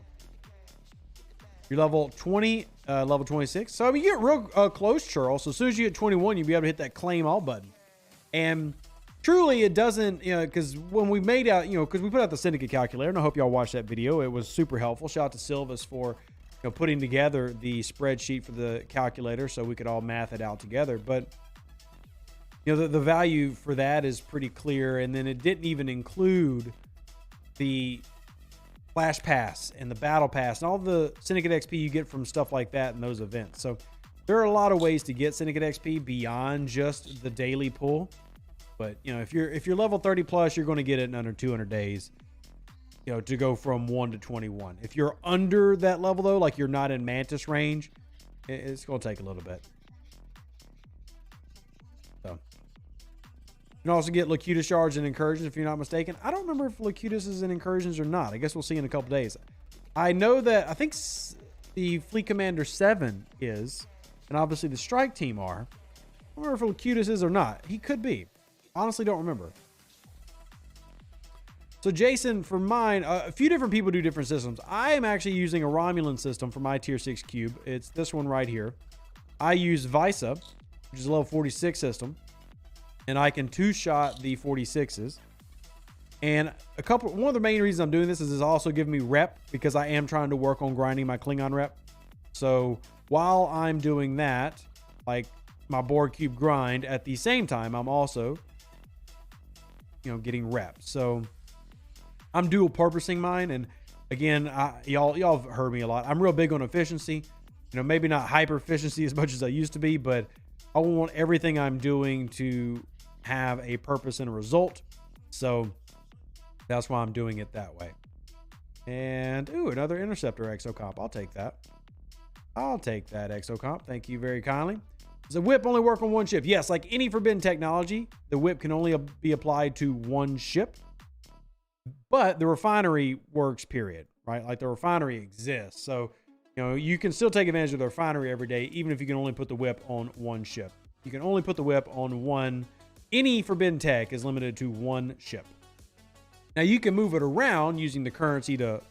you're level 20, level 26. So I mean, you get real close, Charles. So as soon as you get 21, you'll be able to hit that claim all button. And truly, it doesn't, because when we made out, because we put out the Syndicate calculator, and I hope y'all watched that video. It was super helpful. Shout out to Silvas for putting together the spreadsheet for the calculator so we could all math it out together. But the value for that is pretty clear. And then it didn't even include the Flash Pass and the Battle Pass and all the Syndicate XP you get from stuff like that in those events. So there are a lot of ways to get Syndicate XP beyond just the daily pull. But if you're level 30 plus, you're going to get it in under 200 days. To go from 1 to 21. If you're under that level though, like you're not in Mantis range, it's going to take a little bit. So you can also get Locutus shards and Incursions if you're not mistaken. I don't remember if Locutus is in Incursions or not. I guess we'll see in a couple days. I know that I think the Fleet Commander 7 is, and obviously the Strike Team are. I don't remember if Locutus is or not. He could be. Honestly, don't remember. So Jason, for mine, a few different people do different systems. I am actually using a Romulan system for my tier 6 cube. It's this one right here. I use Visa, which is a level 46 system, and I can 2-shot the 46s. And one of the main reasons I'm doing this is it's also giving me rep because I am trying to work on grinding my Klingon rep. So while I'm doing that, like my board cube grind, at the same time, I'm also, getting reps. So I'm dual purposing mine. And again, y'all have heard me a lot. I'm real big on efficiency. Maybe not hyper efficiency as much as I used to be, but I want everything I'm doing to have a purpose and a result. So that's why I'm doing it that way. And another interceptor exocomp. I'll take that. I'll take that exocomp. Thank you very kindly. Does the whip only work on one ship? Yes, like any forbidden technology, the whip can only be applied to one ship. But the refinery works, period, right? Like the refinery exists. So, you can still take advantage of the refinery every day, even if you can only put the whip on one ship. You can only put the whip on one. Any forbidden tech is limited to one ship. Now, you can move it around using the currency to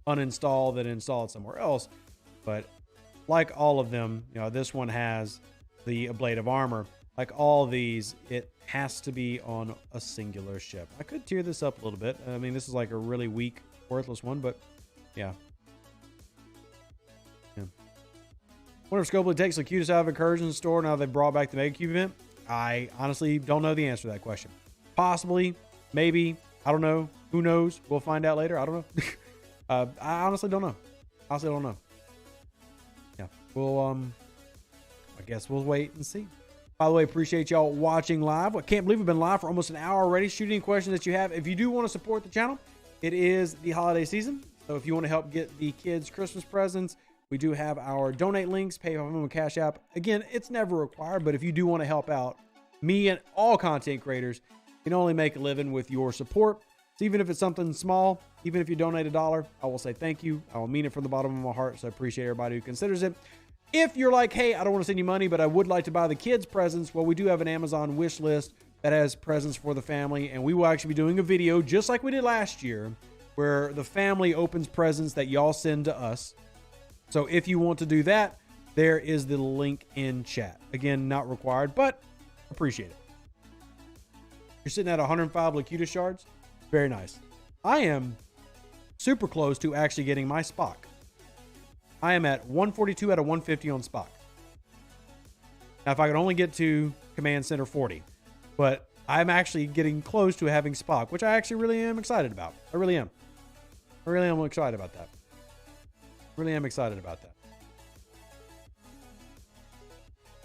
uninstall, then install it somewhere else. But like all of them, this one has the ablative armor. Like all these, it has to be on a singular ship. I could tear this up a little bit. I mean, this is like a really weak, worthless one, but yeah. Wonder if Scopely takes the cutest out of Incursion store now they've brought back the Mega Cube event. I honestly don't know the answer to that question. Possibly, maybe, I don't know. Who knows? We'll find out later. I don't know. I honestly don't know. Honestly don't know. Yeah, we'll I guess we'll wait and see. By the way, appreciate y'all watching live. I can't believe we've been live for almost an hour already. Shoot any questions that you have. If you do want to support the channel, it is the holiday season. So if you want to help get the kids Christmas presents, we do have our donate links, PayPal, and Cash App. Again, it's never required, but if you do want to help out me and all content creators, you can only make a living with your support. So even if it's something small, even if you donate $1, I will say thank you. I will mean it from the bottom of my heart. So I appreciate everybody who considers it. If you're like, hey, I don't want to send you money, but I would like to buy the kids presents, well, we do have an Amazon wish list that has presents for the family. And we will actually be doing a video just like we did last year where the family opens presents that y'all send to us. So if you want to do that, there is the link in chat. Again, not required, but appreciate it. You're sitting at 105 Lacuta shards. Very nice. I am super close to actually getting my Spock. I am at 142 out of 150 on Spock. Now, if I could only get to Command Center 40, but I'm actually getting close to having Spock, which I actually really am excited about. I really am. I really am excited about that. Really am excited about that.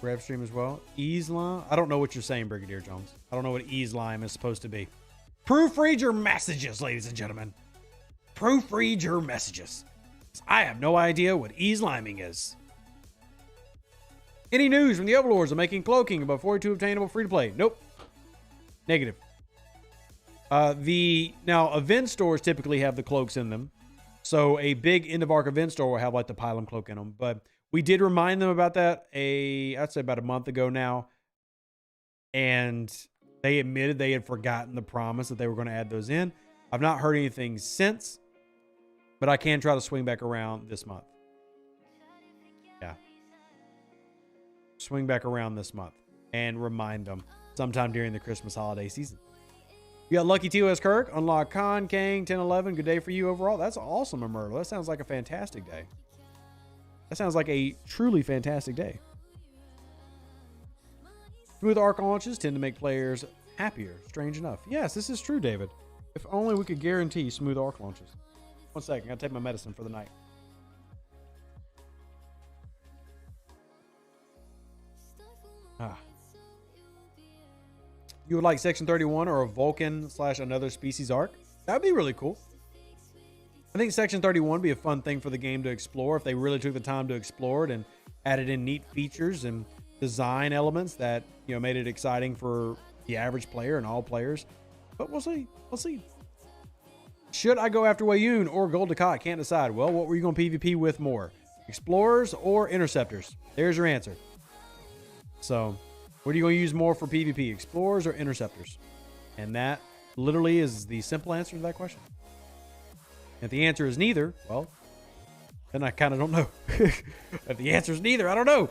Rev stream as well. Ease lime. I don't know what you're saying, Brigadier Jones. I don't know what ease lime is supposed to be. Proofread your messages, ladies and gentlemen. Proofread your messages. I have no idea what ease liming is. Any news from the Overlords of making cloaking above 42 obtainable free to play? Nope. Negative. Now event stores typically have the cloaks in them. So a big end of arc event store will have like the pylon cloak in them. But we did remind them about that I'd say about a month ago now. And they admitted they had forgotten the promise that they were going to add those in. I've not heard anything since, but I can try to swing back around this month. Yeah. Swing back around this month and remind them sometime during the Christmas holiday season. You got Lucky TOS Kirk, Unlock Khan, Kang, 1011. Good day for you overall. That's awesome, Myrtle. That sounds like a fantastic day. That sounds like a truly fantastic day. Smooth arc launches tend to make players happier, strange enough. Yes, this is true, David. If only we could guarantee smooth arc launches. 1 second, I gotta take my medicine for the night. You would like Section 31 or a Vulcan / another species arc? That'd be really cool. I think Section 31 would be a fun thing for the game to explore if they really took the time to explore it and added in neat features and design elements that, made it exciting for the average player and all players. But we'll see. We'll see. Should I go after Wayoon or Gold Dukat? Can't decide. Well, what were you going to PvP with more? Explorers or Interceptors? There's your answer. So, what are you going to use more for PvP? Explorers or Interceptors? And that literally is the simple answer to that question. If the answer is neither, well, then I kind of don't know. If the answer is neither, I don't know.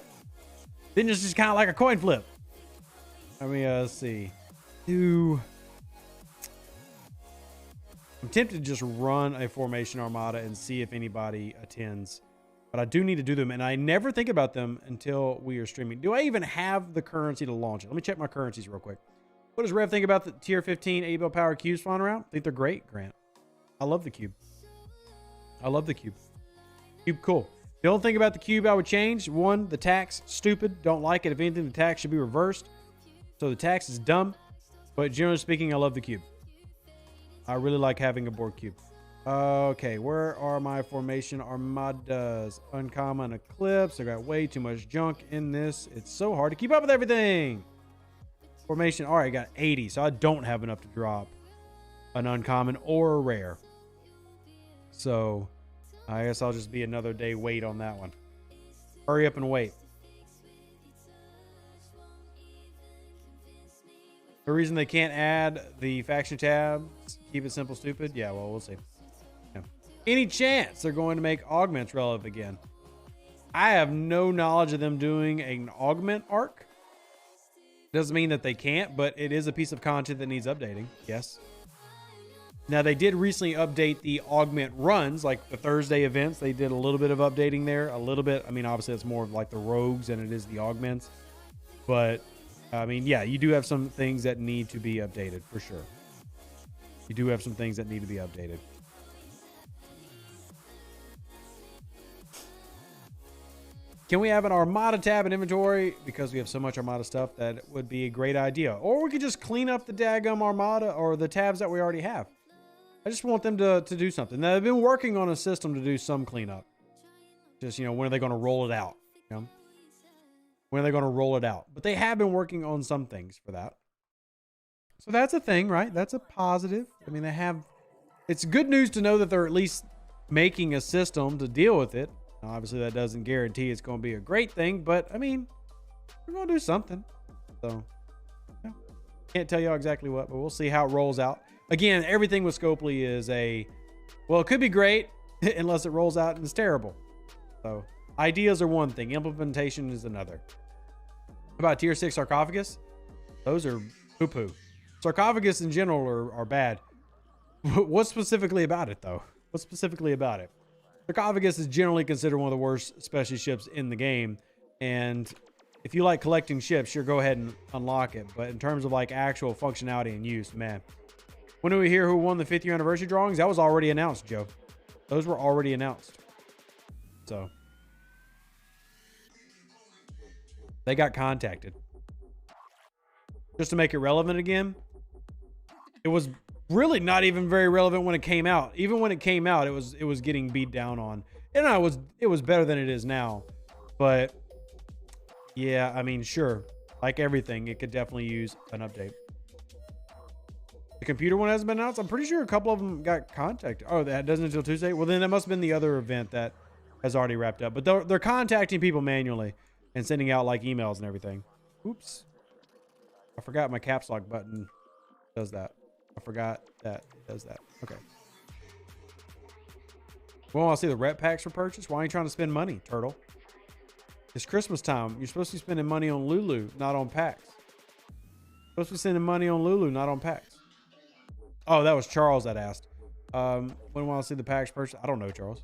Then it's just kind of like a coin flip. Let's see. I'm tempted to just run a formation armada and see if anybody attends. but I do need to do them, and I never think about them until we are streaming. Do I even have the currency to launch it? Let me check my currencies real quick. What does Rev think about the tier 15 ABL power cubes flying around? I think they're great, Grant. I love the cube. I love the cube. Cube, cool. The only thing about the cube I would change, one, the tax, stupid. Don't like it. If anything, the tax should be reversed. So the tax is dumb. But generally speaking, I love the cube. I really like having a board cube. Okay, where are my formation armadas? Uncommon Eclipse. I got way too much junk in this. It's so hard to keep up with everything. Formation, all right, I got 80, so I don't have enough to drop an uncommon or a rare. So I guess I'll just be another day wait on that one. Hurry up and wait. The reason they can't add the faction tabs, keep it simple, stupid. Yeah, well, we'll see. Yeah. Any chance they're going to make augments relevant again? I have no knowledge of them doing an augment arc. Doesn't mean that they can't, but it is a piece of content that needs updating. Yes. Now, they did recently update the augment runs, like the Thursday events. They did a little bit of updating there. A little bit. I mean, obviously, it's more of like the rogues than it is the augments. But, I mean, yeah, you do have some things that need to be updated, for sure. You do have some things that need to be updated. Can we have an Armada tab in inventory? Because we have so much Armada stuff, that would be a great idea. Or we could just clean up the daggum Armada or the tabs that we already have. I just want them to do something. Now, they've been working on a system to do some cleanup. Just, you know, when are they going to roll it out? You know? When are they going to roll it out? But they have been working on some things for that. So that's a thing, right? That's a positive. I mean, they have... It's good news to know that they're at least making a system to deal with it. Now, obviously, that doesn't guarantee it's going to be a great thing, but I mean, we're going to do something. So, yeah. Can't tell y'all exactly what, but we'll see how it rolls out. Again, everything with Scopely is well, it could be great unless it rolls out and it's terrible. So, ideas are one thing, implementation is another. How about tier 6 sarcophagus? Those are poo-poo. Sarcophagus in general are bad. What specifically about it, though? What specifically about it? Sarcophagus is generally considered one of the worst specialty ships in the game. And if you like collecting ships, sure, go ahead and unlock it. But in terms of like actual functionality and use, man. When do we hear who won the 5th year anniversary drawings? That was already announced, Joe. Those were already announced. So they got contacted. Just to make it relevant again. It was really not even very relevant when it came out. Even when it came out, it was getting beat down on. And it was better than it is now. But yeah, I mean, sure. Like everything, it could definitely use an update. The computer one hasn't been announced. I'm pretty sure a couple of them got contacted. Oh, that doesn't until Tuesday? Well, then that must have been the other event that has already wrapped up. But they're contacting people manually and sending out like emails and everything. Oops. I forgot my caps lock button does that. I forgot that it does that. Okay. Well, I see the rep packs for purchase. Why are you trying to spend money, Turtle? It's Christmas time. You're supposed to be spending money on Lulu, not on packs. You're supposed to be spending money on Lulu, not on packs. Oh, that was Charles that asked. When will I see the packs purchase? I don't know, Charles.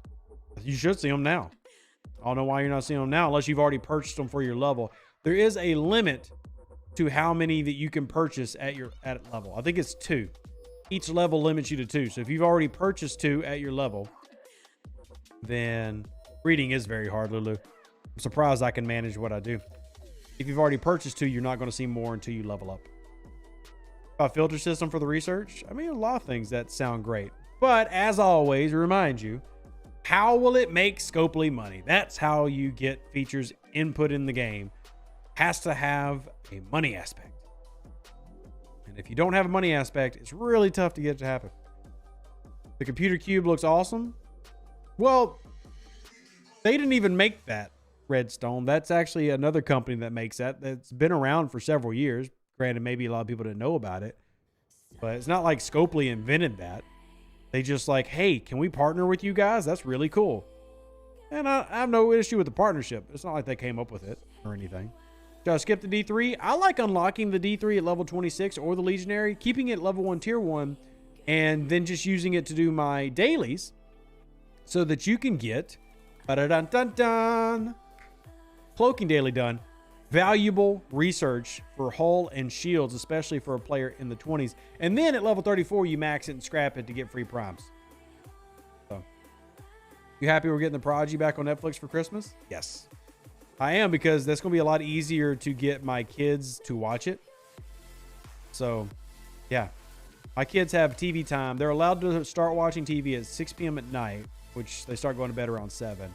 You should see them now. I don't know why you're not seeing them now unless you've already purchased them for your level. There is a limit to how many that you can purchase at level. I think it's 2. Each level limits you to 2. So if you've already purchased 2 at your level, then reading is very hard, Lulu. I'm surprised I can manage what I do. If you've already purchased 2, you're not going to see more until you level up. About filter system for the research. I mean, a lot of things that sound great. But as always, remind you, how will it make Scopely money? That's how you get features input in the game. Has to have a money aspect. And if you don't have a money aspect, it's really tough to get it to happen. The computer cube looks awesome. Well, they didn't even make that, Redstone. That's actually another company that makes that. That's been around for several years. Granted, maybe a lot of people didn't know about it. But it's not like Scopely invented that. They just like, hey, can we partner with you guys? That's really cool. And I have no issue with the partnership. It's not like they came up with it or anything. Should I skip the D3? I like unlocking the D3 at level 26 or the Legionary, keeping it level 1, tier 1, and then just using it to do my dailies so that you can get Ba-da-dun-dun-dun. Cloaking daily done. Valuable research for hull and shields, especially for a player in the 20s. And then at level 34, you max it and scrap it to get free primes. So, you happy we're getting the Prodigy back on Netflix for Christmas? Yes. I am, because that's going to be a lot easier to get my kids to watch it. So, yeah. My kids have TV time. They're allowed to start watching TV at 6 p.m. at night, which they start going to bed around 7.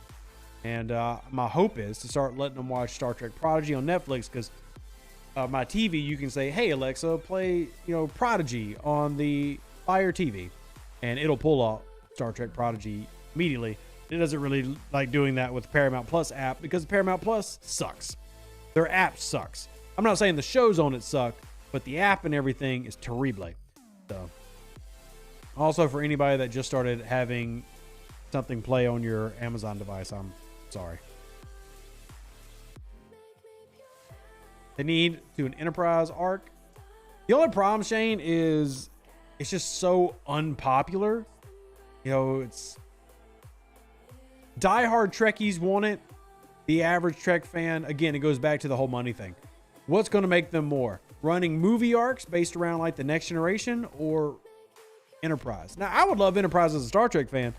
And my hope is to start letting them watch Star Trek Prodigy on Netflix, because my TV, you can say, hey, Alexa, play, Prodigy on the Fire TV. And it'll pull out Star Trek Prodigy immediately. It doesn't really like doing that with the Paramount Plus app, because Paramount Plus sucks. Their app sucks. I'm not saying the shows on it suck, but the app and everything is terrible. So, also for anybody that just started having something play on your Amazon device, I'm sorry. They need to an Enterprise arc. The only problem, Shane, is it's just so unpopular. It's diehard Trekkies want it. The average Trek fan, again, it goes back to the whole money thing. What's going to make them more? Running movie arcs based around like the Next Generation or Enterprise? Now, I would love Enterprise as a Star Trek fan,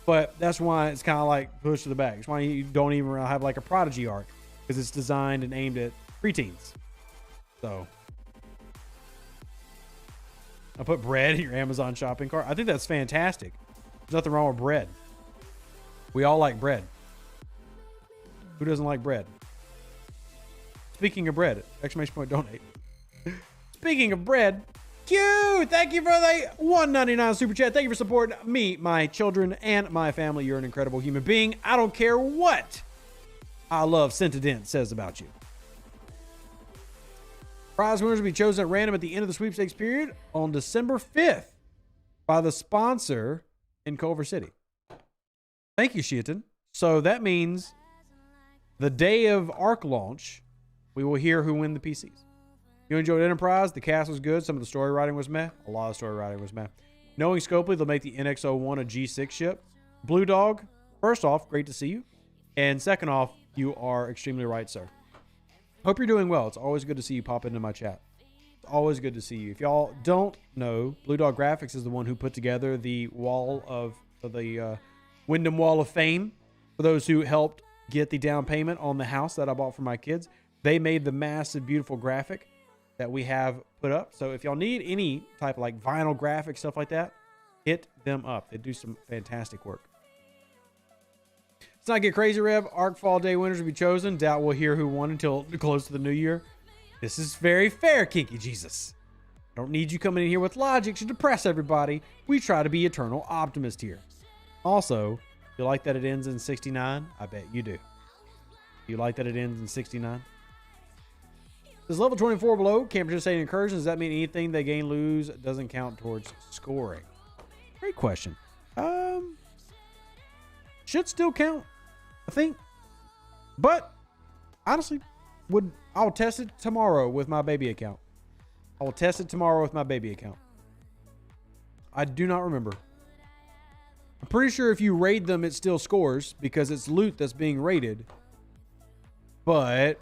but that's why it's kind of like pushed to the back. It's why you don't even have like a Prodigy arc, because it's designed and aimed at preteens. So, I put bread in your Amazon shopping cart. I think that's fantastic. There's nothing wrong with bread. We all like bread. Who doesn't like bread? Speaking of bread, exclamation point donate. Speaking of bread, Q, thank you for the $1.99 super chat. Thank you for supporting me, my children, and my family. You're an incredible human being. I don't care what I love Sentident says about you. Prize winners will be chosen at random at the end of the sweepstakes period on December 5th by the sponsor in Culver City. Thank you, Sheaton. So that means the day of ARC launch, we will hear who win the PCs. You enjoyed Enterprise? The cast was good. Some of the story writing was meh. A lot of story writing was meh. Knowing Scopely, they'll make the NX-01 a G6 ship. Blue Dog, first off, great to see you. And second off, you are extremely right, sir. Hope you're doing well. It's always good to see you pop into my chat. It's always good to see you. If y'all don't know, Blue Dog Graphics is the one who put together the Wyndham Wall of Fame. For those who helped get the down payment on the house that I bought for my kids, they made the massive, beautiful graphic that we have put up. So if y'all need any type of like vinyl graphic, stuff like that, hit them up. They do some fantastic work. Let's not get crazy, Rev. ARC Fall Day winners will be chosen. Doubt we'll hear who won until close to the new year. This is very fair, Kinky Jesus. Don't need you coming in here with logic to depress everybody. We try to be eternal optimists here. Also, you like that it ends in 69? I bet you do. You like that it ends in 69? Is level 24 below? Can't participate in incursions. Does that mean anything they gain, lose doesn't count towards scoring? Great question. Should still count, I think. But honestly, I'll test it tomorrow with my baby account. I will test it tomorrow with my baby account. I do not remember. I'm pretty sure if you raid them, it still scores because it's loot that's being raided. But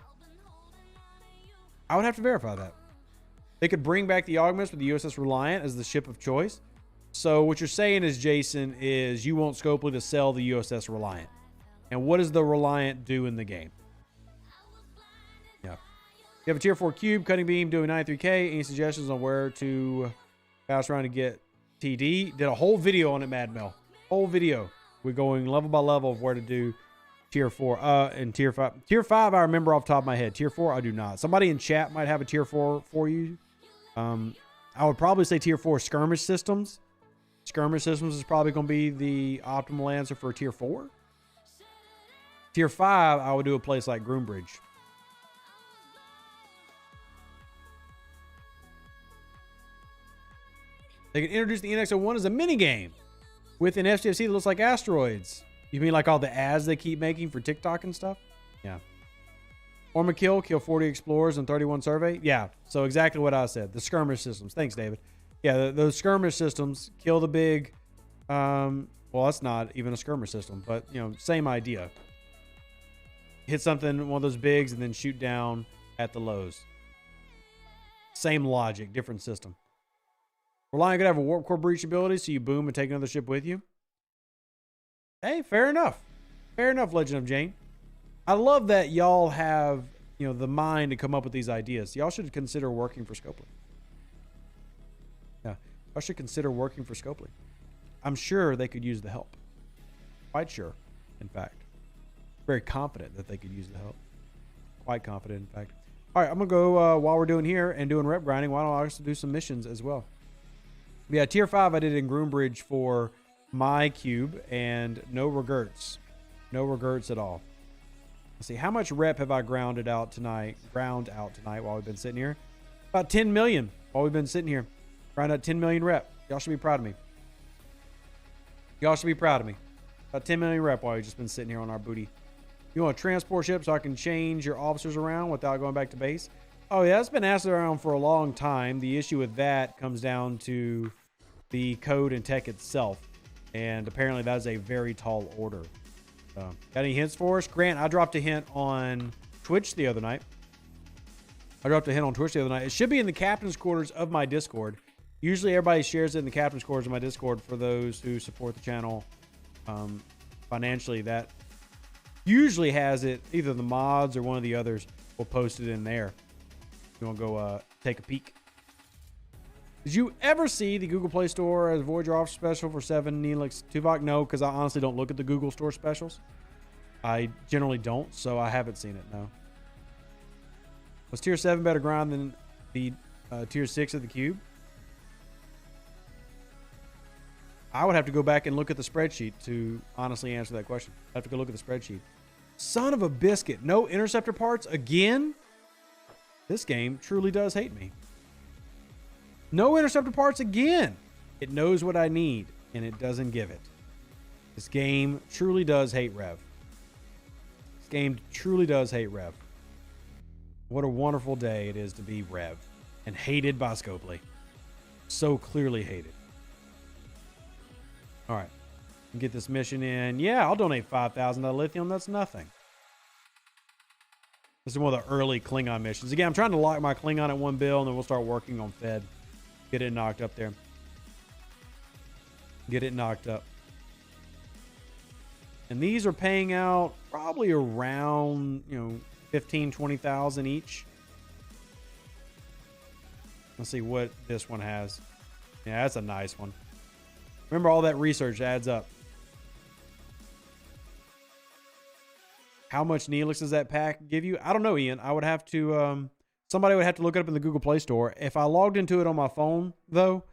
I would have to verify that. They could bring back the augments with the USS Reliant as the ship of choice. So what you're saying is, Jason, is you want Scopely to sell the USS Reliant. And what does the Reliant do in the game? Yeah. You have a tier 4 cube, cutting beam, doing 93K. Any suggestions on where to pass around to get TD? Did a whole video on it, Mad Mel. Whole video. We're going level by level of where to do tier 4 and tier 5. Tier 5 I remember off the top of my head. Tier 4 I do not. Somebody in chat might have a tier 4 for you. I would probably say tier 4 skirmish systems. Skirmish systems is probably going to be the optimal answer for tier 4. Tier 5 I would do a place like Groombridge. They can introduce the NX-01 as a minigame with an STFC that looks like asteroids. You mean like all the ads they keep making for TikTok and stuff? Yeah. Orma kill 40 explorers and 31 survey. Yeah, so exactly what I said. The skirmish systems. Thanks, David. Yeah, those skirmish systems kill the big Well, that's not even a skirmish system, but you know, same idea. Hit something, one of those bigs, and then shoot down at the lows. Same logic, different system. Reliant could have a warp core breach ability, so you boom and take another ship with you. Hey, fair enough. Fair enough, Legend of Jane. I love that y'all have, you know, the mind to come up with these ideas. Y'all should consider working for Scopely. Yeah, y'all should consider working for Scopely. I'm sure they could use the help. Quite sure, in fact. Very confident that they could use the help. Quite confident, in fact. All right, I'm going to go, while we're doing here and doing rep grinding, why don't I also do some missions as well? Yeah, tier 5 I did in Groombridge for my cube, and no regrets. No regrets at all. Let's see, how much rep have I ground out tonight while we've been sitting here? About 10 million while we've been sitting here. Ground out 10 million rep. Y'all should be proud of me. Y'all should be proud of me. About 10 million rep while we've just been sitting here on our booty. You want a transport ship so I can change your officers around without going back to base? Oh yeah, that's been asked around for a long time. The issue with that comes down to the code and tech itself. And apparently that is a very tall order. Got any hints for us? Grant, I dropped a hint on Twitch the other night. It should be in the captain's quarters of my Discord. Usually everybody shares it in the captain's quarters of my Discord for those who support the channel financially. That usually has it, either the mods or one of the others will post it in there. You want to go take a peek. Did you ever see the Google Play Store as Voyager Officer Special for 7 Neelix Tuvok? No, because I honestly don't look at the Google Store specials. I generally don't, so I haven't seen it, no. Was Tier 7 better grind than the Tier 6 of the Cube? I would have to go back and look at the spreadsheet to honestly answer that question. I have to go look at the spreadsheet. Son of a biscuit. No interceptor parts again? This game truly does hate me. No interceptor parts again. It knows what I need, and it doesn't give it. This game truly does hate Rev. This game truly does hate Rev. What a wonderful day it is to be Rev. And hated by Scopely. So clearly hated. Alright. Get this mission in. Yeah, I'll donate 5,000 to lithium. That's nothing. This is one of the early Klingon missions. Again, I'm trying to lock my Klingon at 1 bill, and then we'll start working on Fed. Get it knocked up there. Get it knocked up. And these are paying out probably around, 15, 20,000 each. Let's see what this one has. Yeah, that's a nice one. Remember, all that research adds up. How much Neelix does that pack give you? I don't know, Ian. I would have to... somebody would have to look it up in the Google Play Store. If I logged into it on my phone, though,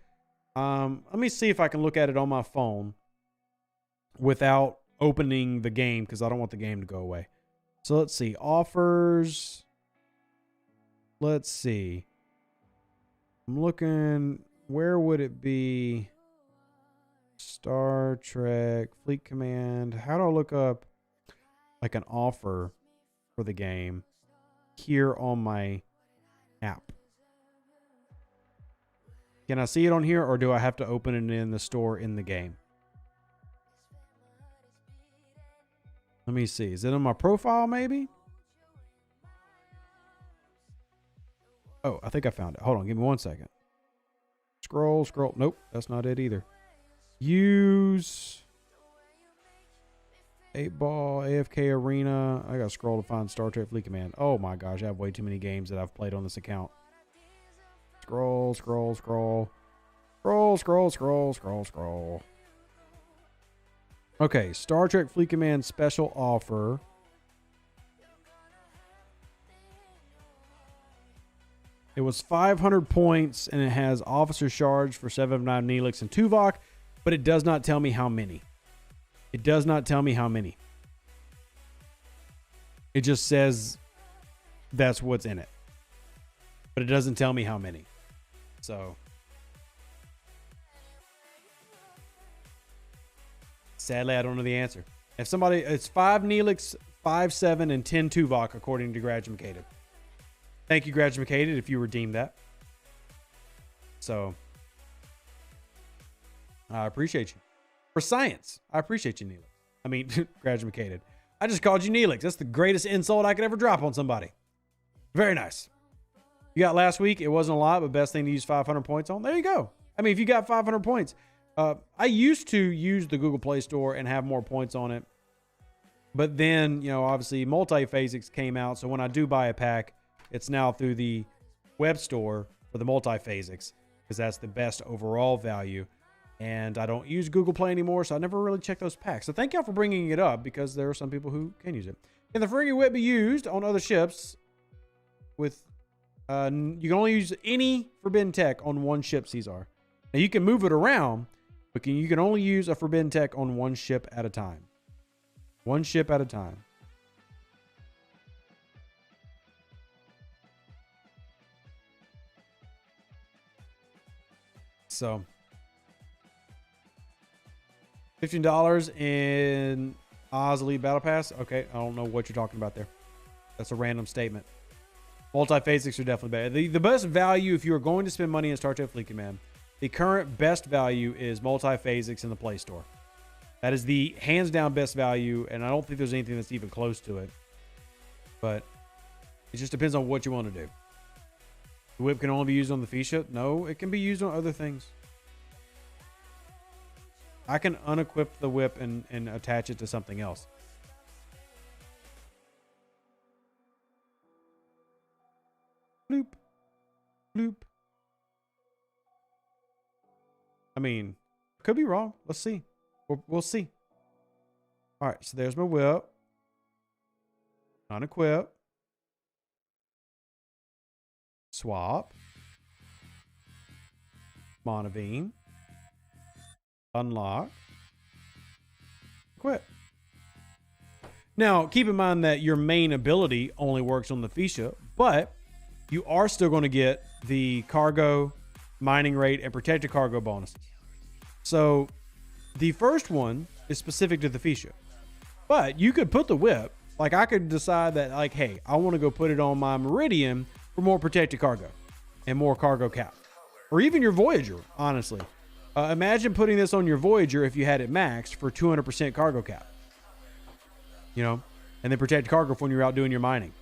let me see if I can look at it on my phone without opening the game, because I don't want the game to go away. So let's see. Offers. Let's see. I'm looking. Where would it be? Star Trek, Fleet Command. How do I look up like an offer for the game here on my app? Can I see it on here, or do I have to open it in the store in the game? Let me see. Is it on my profile maybe? Oh, I think I found it. Hold on. Give me 1 second. Scroll. Nope. That's not it either. Use 8-ball, AFK Arena. I got to scroll to find Star Trek Fleet Command. Oh my gosh. I have way too many games that I've played on this account. Scroll. Okay, Star Trek Fleet Command special offer. It was 500 points, and it has officer shards for 7 of 9 Neelix and Tuvok, but it does not tell me how many. It does not tell me how many. It just says that's what's in it, but it doesn't tell me how many. So... sadly, I don't know the answer. If somebody, it's 5 Neelix, 5, 7, and 10 Tuvok, according to Gradumacated. Thank you, Gradumacated, if you redeemed that. So, I appreciate you. for science. I appreciate you, Neelix. I mean, graduated. I just called you Neelix. That's the greatest insult I could ever drop on somebody. Very nice. You got last week. It wasn't a lot, but best thing to use 500 points on. There you go. I mean, if you got 500 points, I used to use the Google Play Store and have more points on it. But then, you know, obviously multiphasics came out. So when I do buy a pack, it's now through the web store for the multiphasics because that's the best overall value. And I don't use Google Play anymore, so I never really check those packs. So thank y'all for bringing it up because there are some people who can use it. Can the frigate whip be used on other ships with... you can only use any forbidden tech on one ship, Caesar. Now you can move it around, but you can only use a forbidden tech on one ship at a time. One ship at a time. So $15 in Oz Elite Battle Pass. Okay, I don't know what you're talking about there. That's a random statement. Multiphasics are definitely better. The best value if you are going to spend money in Star Trek Fleet Command, the current best value is multiphasics in the Play Store. That is the hands down best value, and I don't think there's anything that's even close to it. But it just depends on what you want to do. The whip can only be used on the Fisha. No, it can be used on other things. I can unequip the whip and attach it to something else. Bloop. Bloop. I mean, could be wrong. Let's see. We'll see. All right, so there's my whip. Unequip. Swap. Monavine. Unlock. Quit. Now, keep in mind that your main ability only works on the Fisha, but you are still going to get the cargo, mining rate, and protected cargo bonuses. So the first one is specific to the Fisha, but you could put the whip, like I could decide that, like, hey, I want to go put it on my Meridian for more protected cargo and more cargo cap, or even your Voyager, honestly. Imagine putting this on your Voyager if you had it maxed for 200% cargo cap, you know, and then protected cargo for when you're out doing your mining.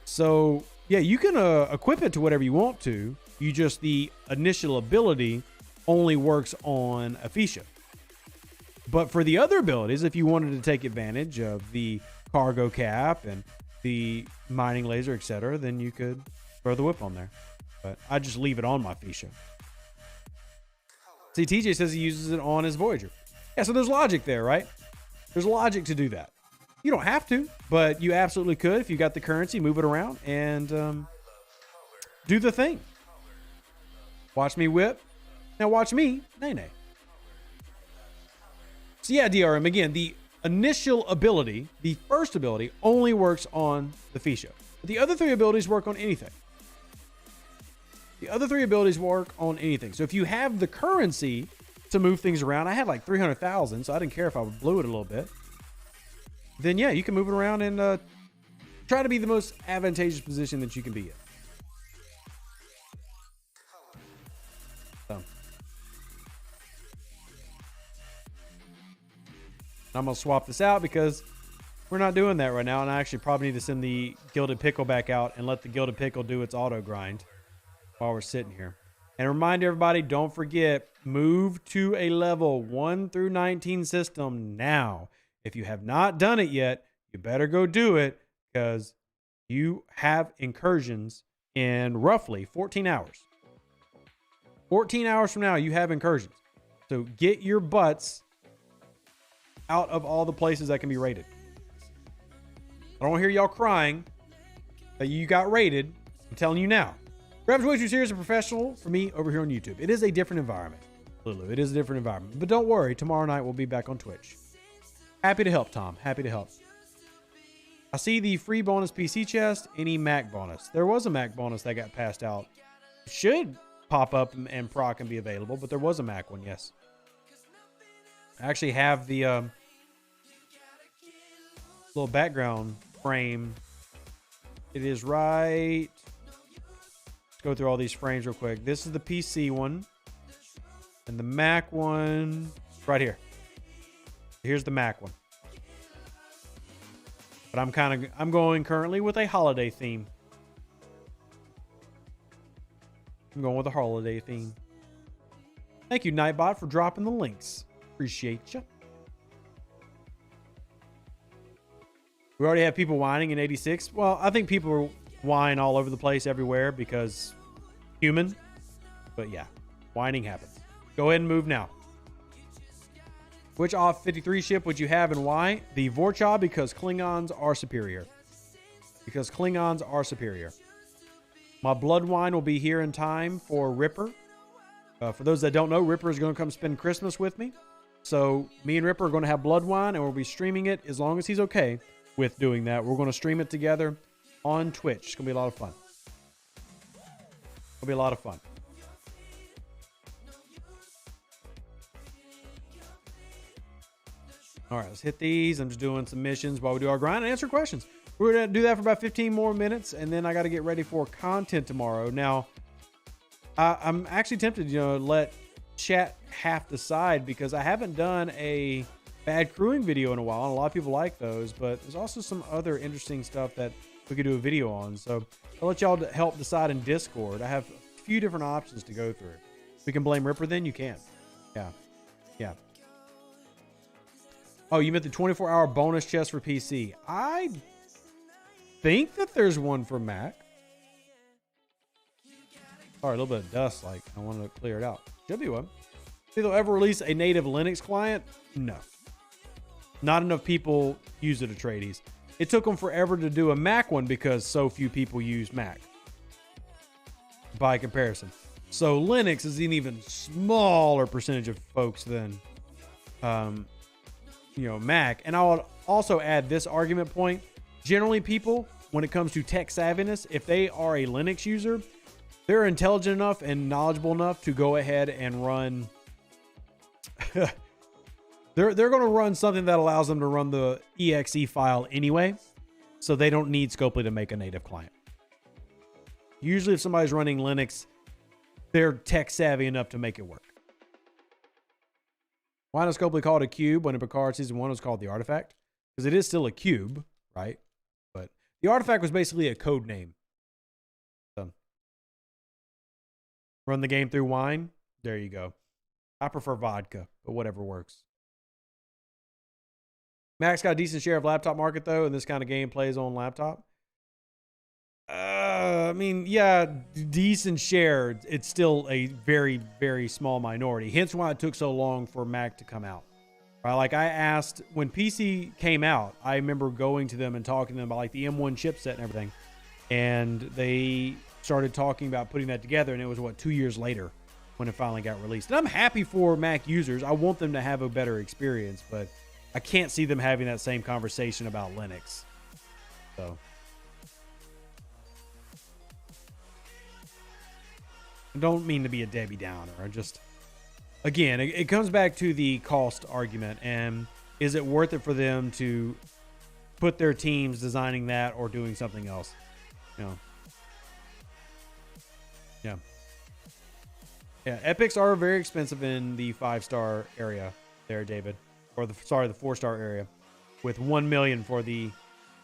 So yeah, you can equip it to whatever you want to. You just, the initial ability only works on a Fisha. But for the other abilities, if you wanted to take advantage of the cargo cap and the mining laser, etc., then you could throw the whip on there. But I just leave it on my Fisha. See, TJ says he uses it on his Voyager. Yeah, so there's logic there, right? There's logic to do that. You don't have to, but you absolutely could if you got the currency, move it around, and do the thing. Watch me whip. Now watch me nay-nay. So yeah, DRM, again, the initial ability, the first ability, only works on the Fisha. But the other three abilities work on anything. The other three abilities work on anything. So if you have the currency to move things around, I had like 300,000, so I didn't care if I blew it a little bit. Then yeah, you can move it around and try to be the most advantageous position that you can be in. So I'm gonna swap this out because we're not doing that right now, and I actually probably need to send the Gilded Pickle back out and let the Gilded Pickle do its auto grind while we're sitting here. And remind everybody, don't forget, move to a level 1 through 19 system now. If you have not done it yet, you better go do it because you have incursions in roughly 14 hours. 14 hours from now, you have incursions. So get your butts out of all the places that can be raided. I don't want to hear y'all crying that you got raided. I'm telling you now. Ravage Wagers here is a professional for me over here on YouTube. It is a different environment. Lulu, it is a different environment. But don't worry, tomorrow night we'll be back on Twitch. Happy to help, Tom. Happy to help. I see the free bonus PC chest. Any Mac bonus? There was a Mac bonus that got passed out. It should pop up and proc and be available, but there was a Mac one, yes. I actually have the little background frame. It is right... Go through all these frames real quick. This is the PC one, and the Mac one right here. Here's the Mac one. But I'm going currently with a holiday theme. I'm going with a holiday theme. Thank you, Nightbot, for dropping the links. Appreciate you. We already have people whining in 86. Well, I think people whine all over the place everywhere because human. But yeah, whining happens. Go ahead and move now. Which off 53 ship would you have and why? The Vorcha, because Klingons are superior. Because Klingons are superior. My blood wine will be here in time for Ripper. For those that don't know, Ripper is going to come spend Christmas with me. So me and Ripper are going to have blood wine, and we'll be streaming it as long as he's okay with doing that. We're going to stream it together on Twitch. It's going to be a lot of fun. It'll be a lot of fun. All right, let's hit these. I'm just doing some missions while we do our grind and answer questions. We're going to do that for about 15 more minutes, and then I got to get ready for content tomorrow. Now, I'm actually tempted, to let chat half decide because I haven't done a bad crewing video in a while, and a lot of people like those, but there's also some other interesting stuff that we could do a video on. So I'll let y'all help decide in Discord. I have a few different options to go through. We can blame Ripper then? You can. Yeah. Yeah. Oh, you meant the 24-hour bonus chest for PC. I think that there's one for Mac. Sorry, a little bit of dust. Like, I want to clear it out. Should be one. Think they'll ever release a native Linux client? No. Not enough people use it at Atreides. It took them forever to do a Mac one because so few people use Mac. By comparison. So Linux is an even smaller percentage of folks than Mac. And I would also add this argument point. Generally, people, when it comes to tech savviness, if they are a Linux user, they're intelligent enough and knowledgeable enough to go ahead and run. They're going to run something that allows them to run the exe file anyway, so they don't need Scopely to make a native client. Usually, if somebody's running Linux, they're tech savvy enough to make it work. Why does Scopely call it a cube when in Picard Season 1 was called the Artifact? Because it is still a cube, right? But the Artifact was basically a code name. So, run the game through wine. There you go. I prefer vodka, but whatever works. Mac's got a decent share of laptop market, though, and this kind of game plays on laptop. Yeah, decent share. It's still a very, very small minority. Hence why it took so long for Mac to come out. Right? Like I asked, when PC came out, I remember going to them and talking to them about like the M1 chipset and everything. And they started talking about putting that together, and it was, 2 years later when it finally got released. And I'm happy for Mac users. I want them to have a better experience, but I can't see them having that same conversation about Linux. So... I don't mean to be a Debbie Downer. I just, again, it comes back to the cost argument. And is it worth it for them to put their teams designing that or doing something else? Yeah. Epics are very expensive in the 5-star area there, David. Or the 4-star area. With 1 million for the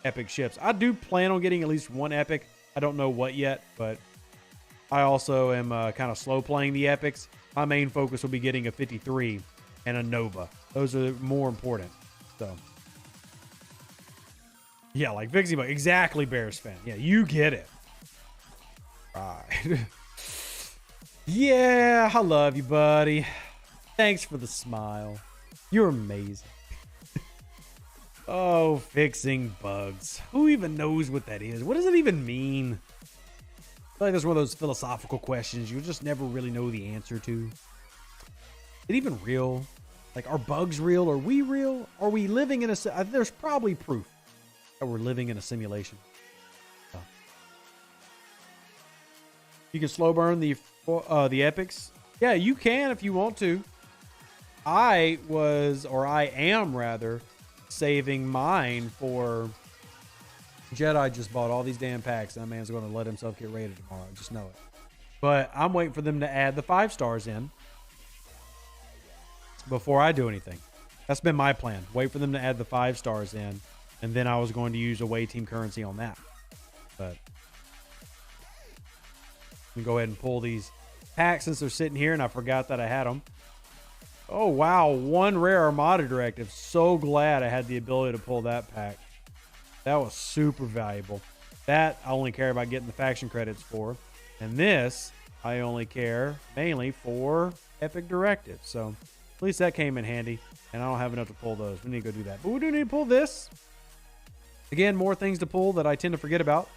epic ships. I do plan on getting at least one epic. I don't know what yet, but... I also am kind of slow playing the epics. My main focus will be getting a 53 and a Nova. Those are more important. So, yeah, like Vixie Bug. Exactly, Bears fan. Yeah, you get it. Right. Yeah, I love you, buddy. Thanks for the smile. You're amazing. Oh, fixing bugs. Who even knows what that is? What does it even mean? I feel like that's one of those philosophical questions you just never really know the answer to. Is it even real? Like, are bugs real? Are we real? Are we living in a... There's probably proof that we're living in a simulation. So. You can slow burn the epics. Yeah, you can if you want to. I am rather, saving mine for... Jedi just bought all these damn packs, and that man's going to let himself get rated tomorrow. I just know it. But I'm waiting for them to add the 5 stars in before I do anything. That's been my plan. Wait for them to add the 5 stars in, and then I was going to use away team currency on that. But let me go ahead and pull these packs since they're sitting here, and I forgot that I had them. Oh, wow. 1 rare Armada directive. So glad I had the ability to pull that pack. That was super valuable. That I only care about getting the faction credits for. And this, I only care mainly for epic directives. So at least that came in handy. And I don't have enough to pull those. We need to go do that. But we do need to pull this. Again, more things to pull that I tend to forget about,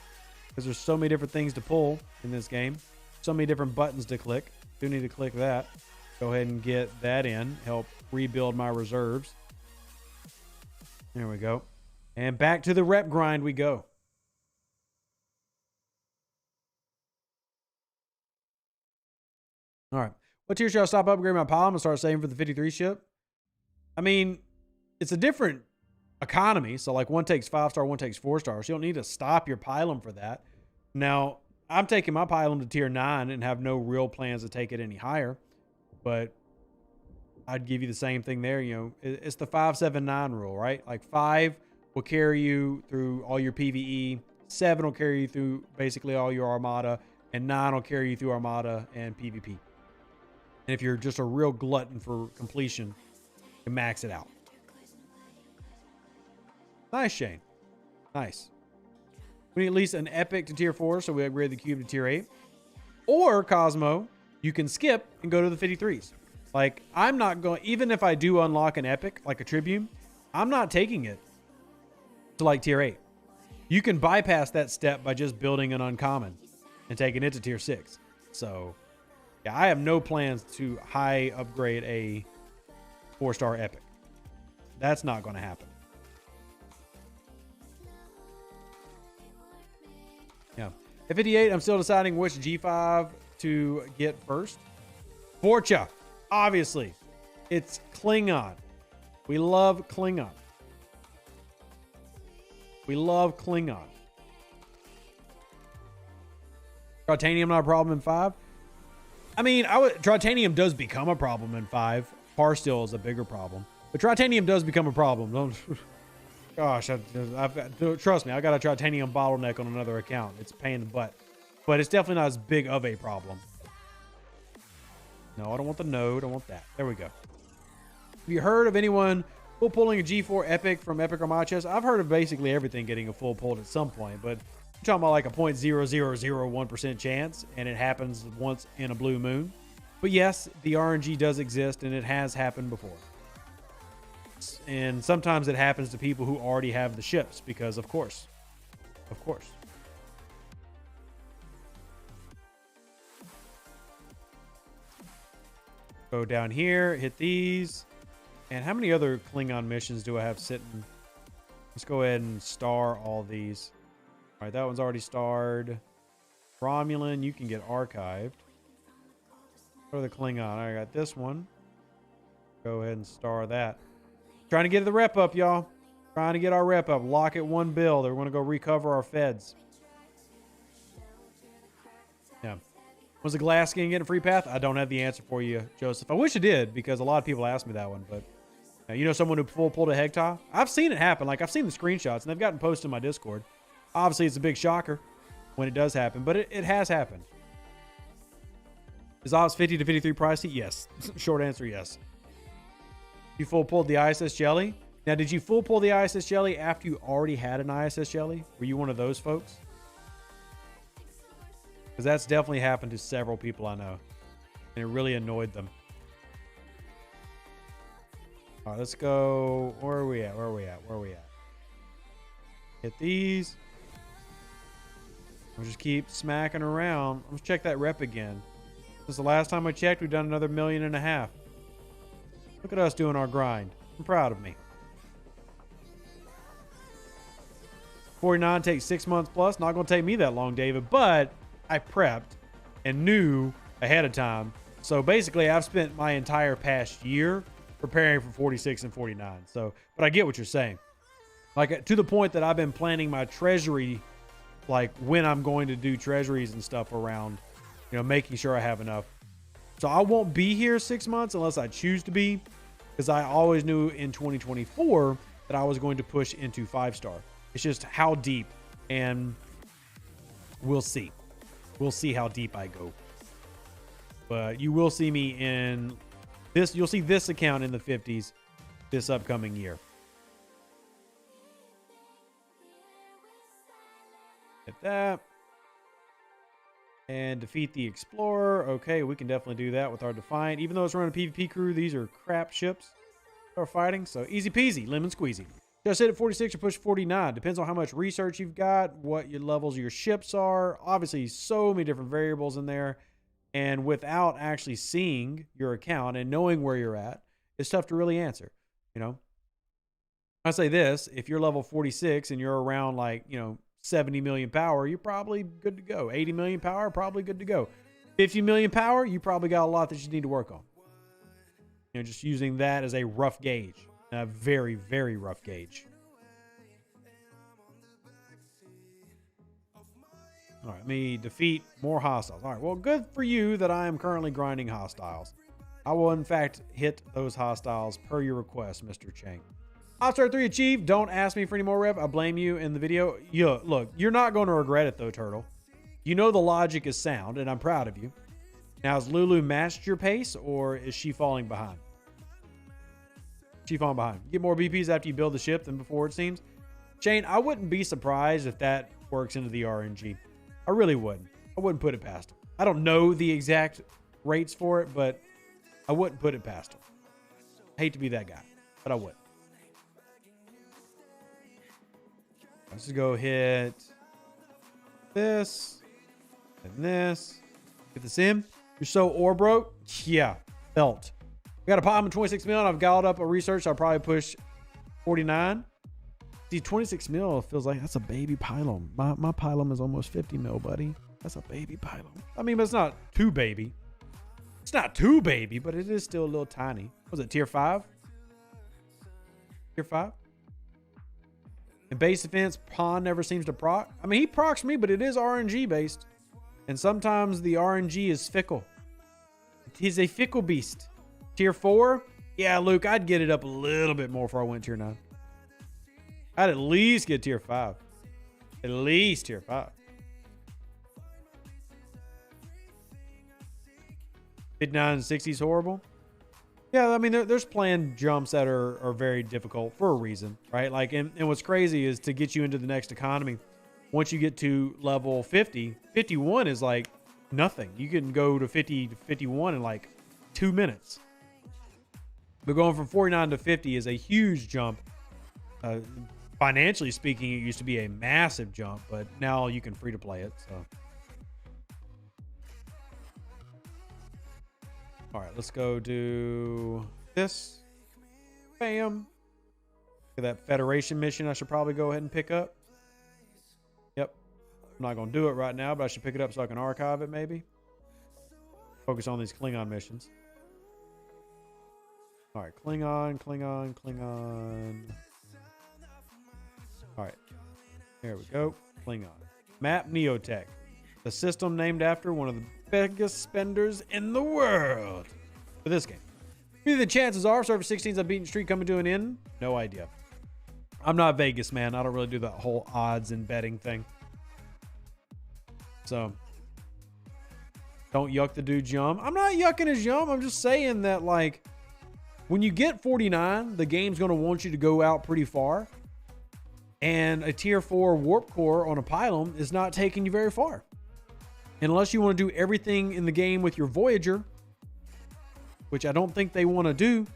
because there's so many different things to pull in this game. So many different buttons to click. Do need to click that. Go ahead and get that in. Help rebuild my reserves. There we go. And back to the rep grind we go. All right. What tier should I stop upgrading my pile and start saving for the 53 ship? I mean, it's a different economy. So like one takes 5 star, one takes 4 stars. You don't need to stop your pylum for that. Now, I'm taking my pylum to tier 9 and have no real plans to take it any higher. But I'd give you the same thing there. You know, it's the 5-7-9 rule, right? Like 5 will carry you through all your PvE. 7 will carry you through basically all your Armada. And 9 will carry you through Armada and PvP. And if you're just a real glutton for completion, you can max it out. Nice, Shane. Nice. We need at least an epic to tier 4, so we upgrade the cube to tier 8. Or, Cosmo, you can skip and go to the 53s. Like, I'm not going, even if I do unlock an epic, like a Tribune, I'm not taking it to like tier 8. You can bypass that step by just building an uncommon and taking it to tier 6. So, yeah, I have no plans to high upgrade a 4-star epic. That's not going to happen. Yeah. At 58, I'm still deciding which G5 to get first. Forcha, obviously. It's Klingon. We love Klingon. We love Klingon. Tritanium not a problem in 5? I mean, Tritanium does become a problem in 5. Parsteel is a bigger problem. But Tritanium does become a problem. Gosh, trust me, I got a Tritanium bottleneck on another account. It's a pain in the butt. But it's definitely not as big of a problem. No, I don't want the node. I want that. There we go. Have you heard of anyone full pulling a G4 epic from Epic Armada chest? I've heard of basically everything getting a full pulled at some point, but I'm talking about like a 0.0001% chance, and it happens once in a blue moon. But yes, the RNG does exist, and it has happened before. And sometimes it happens to people who already have the ships, because of course. Of course. Go down here, hit these. And how many other Klingon missions do I have sitting? Let's go ahead and star all these. All right, that one's already starred. Romulan, you can get archived. Go to the Klingon. I got this one. Go ahead and star that. Trying to get the rep up, y'all. Trying to get our rep up. Lock it 1 build. We're going to go recover our feds. Yeah. Was the glass skin getting a free path? I don't have the answer for you, Joseph. I wish it did, because a lot of people asked me that one. But you know someone who full pulled a Hegtah? I've seen it happen. Like, I've seen the screenshots, and they've gotten posted in my Discord. Obviously, it's a big shocker when it does happen, but it has happened. Is Ops 50 to 53 pricey? Yes. Short answer, yes. You full pulled the ISS Jelly? Now, did you full pull the ISS Jelly after you already had an ISS Jelly? Were you one of those folks? Because that's definitely happened to several people I know. And it really annoyed them. All right, let's go. Where are we at? Where are we at? Where are we at? Hit these. We'll just keep smacking around. Let's check that rep again. Since the last time I checked, we've done another 1.5 million. Look at us doing our grind. I'm proud of me. 49 takes 6 months plus. Not going to take me that long, David, but I prepped and knew ahead of time. So basically, I've spent my entire past year preparing for 46 and 49. So, but I get what you're saying. Like, to the point that I've been planning my treasury, like when I'm going to do treasuries and stuff around, you know, making sure I have enough. So I won't be here 6 months unless I choose to be. because I always knew in 2024 that I was going to push into 5-star. It's just how deep, and we'll see. We'll see how deep I go. But you will see me in this. You'll see this account in the 50s this upcoming year. Hit that. And defeat the Explorer. Okay, we can definitely do that with our Defiant. Even though it's running a PvP crew, these are crap ships that are fighting. So easy peasy, lemon squeezy. Just hit at 46 or push 49. Depends on how much research you've got, what your levels of your ships are. Obviously, so many different variables in there. And without actually seeing your account and knowing where you're at, it's tough to really answer. You know, I say this, if you're level 46 and you're around like, 70 million power, you're probably good to go. 80 million power, probably good to go. 50 million power, you probably got a lot that you need to work on. Just using that as a rough gauge. A very, very rough gauge. All right, let me defeat more hostiles. All right, well, good for you that I am currently grinding hostiles. I will, in fact, hit those hostiles per your request, Mr. Chang. Hot-Star 3 achieved. Don't ask me for any more rev. I blame you in the video. Look, you're not going to regret it, though, Turtle. You know the logic is sound, and I'm proud of you. Now, has Lulu matched your pace, or is she falling behind? She falling behind. You get more BPs after you build the ship than before, it seems. Shane, I wouldn't be surprised if that works into the RNG. I really wouldn't. I wouldn't put it past them. I don't know the exact rates for it, but I wouldn't put it past them. I hate to be that guy, but I would. Let's just go hit this and this. Get this in. You're so ore broke? Yeah, felt. We got a pylon 26 mil, and I've got up a research. I'll probably push 49. See, 26 mil feels like that's a baby pylon. My pylon is almost 50 mil, buddy. That's a baby pylon. I mean, but it's not too baby. It's not too baby, but it is still a little tiny. Was it tier 5? Tier 5? And base defense, Pawn never seems to proc. I mean, he procs me, but it is RNG based. And sometimes the RNG is fickle. He's a fickle beast. Tier 4? Yeah, Luke, I'd get it up a little bit more before I went tier 9. I'd at least get tier 5. At least tier 5. 59 and 60 is horrible. Yeah, I mean, there's planned jumps that are very difficult for a reason, right? Like, and what's crazy is to get you into the next economy. Once you get to level 50, 51 is like nothing. You can go to 50 to 51 in like 2 minutes. But going from 49 to 50 is a huge jump. Financially speaking, it used to be a massive jump, but now you can free to play it. So, all right, let's go do this. Bam. Look at that Federation mission. I should probably go ahead and pick up. Yep. I'm not going to do it right now, but I should pick it up so I can archive it maybe. Focus on these Klingon missions. All right, Klingon. All right, there we go. Klingon. Map Neotech. The system named after one of the biggest spenders in the world for this game. Maybe the chances are server 16's unbeaten streak coming to an end. No idea. I'm not Vegas, man. I don't really do that whole odds and betting thing. So don't yuck the dude's yum. I'm not yucking his yum. I'm just saying that, like, when you get 49, the game's going to want you to go out pretty far. And a tier 4 warp core on a pylon is not taking you very far. Unless you want to do everything in the game with your Voyager, which I don't think they want to do.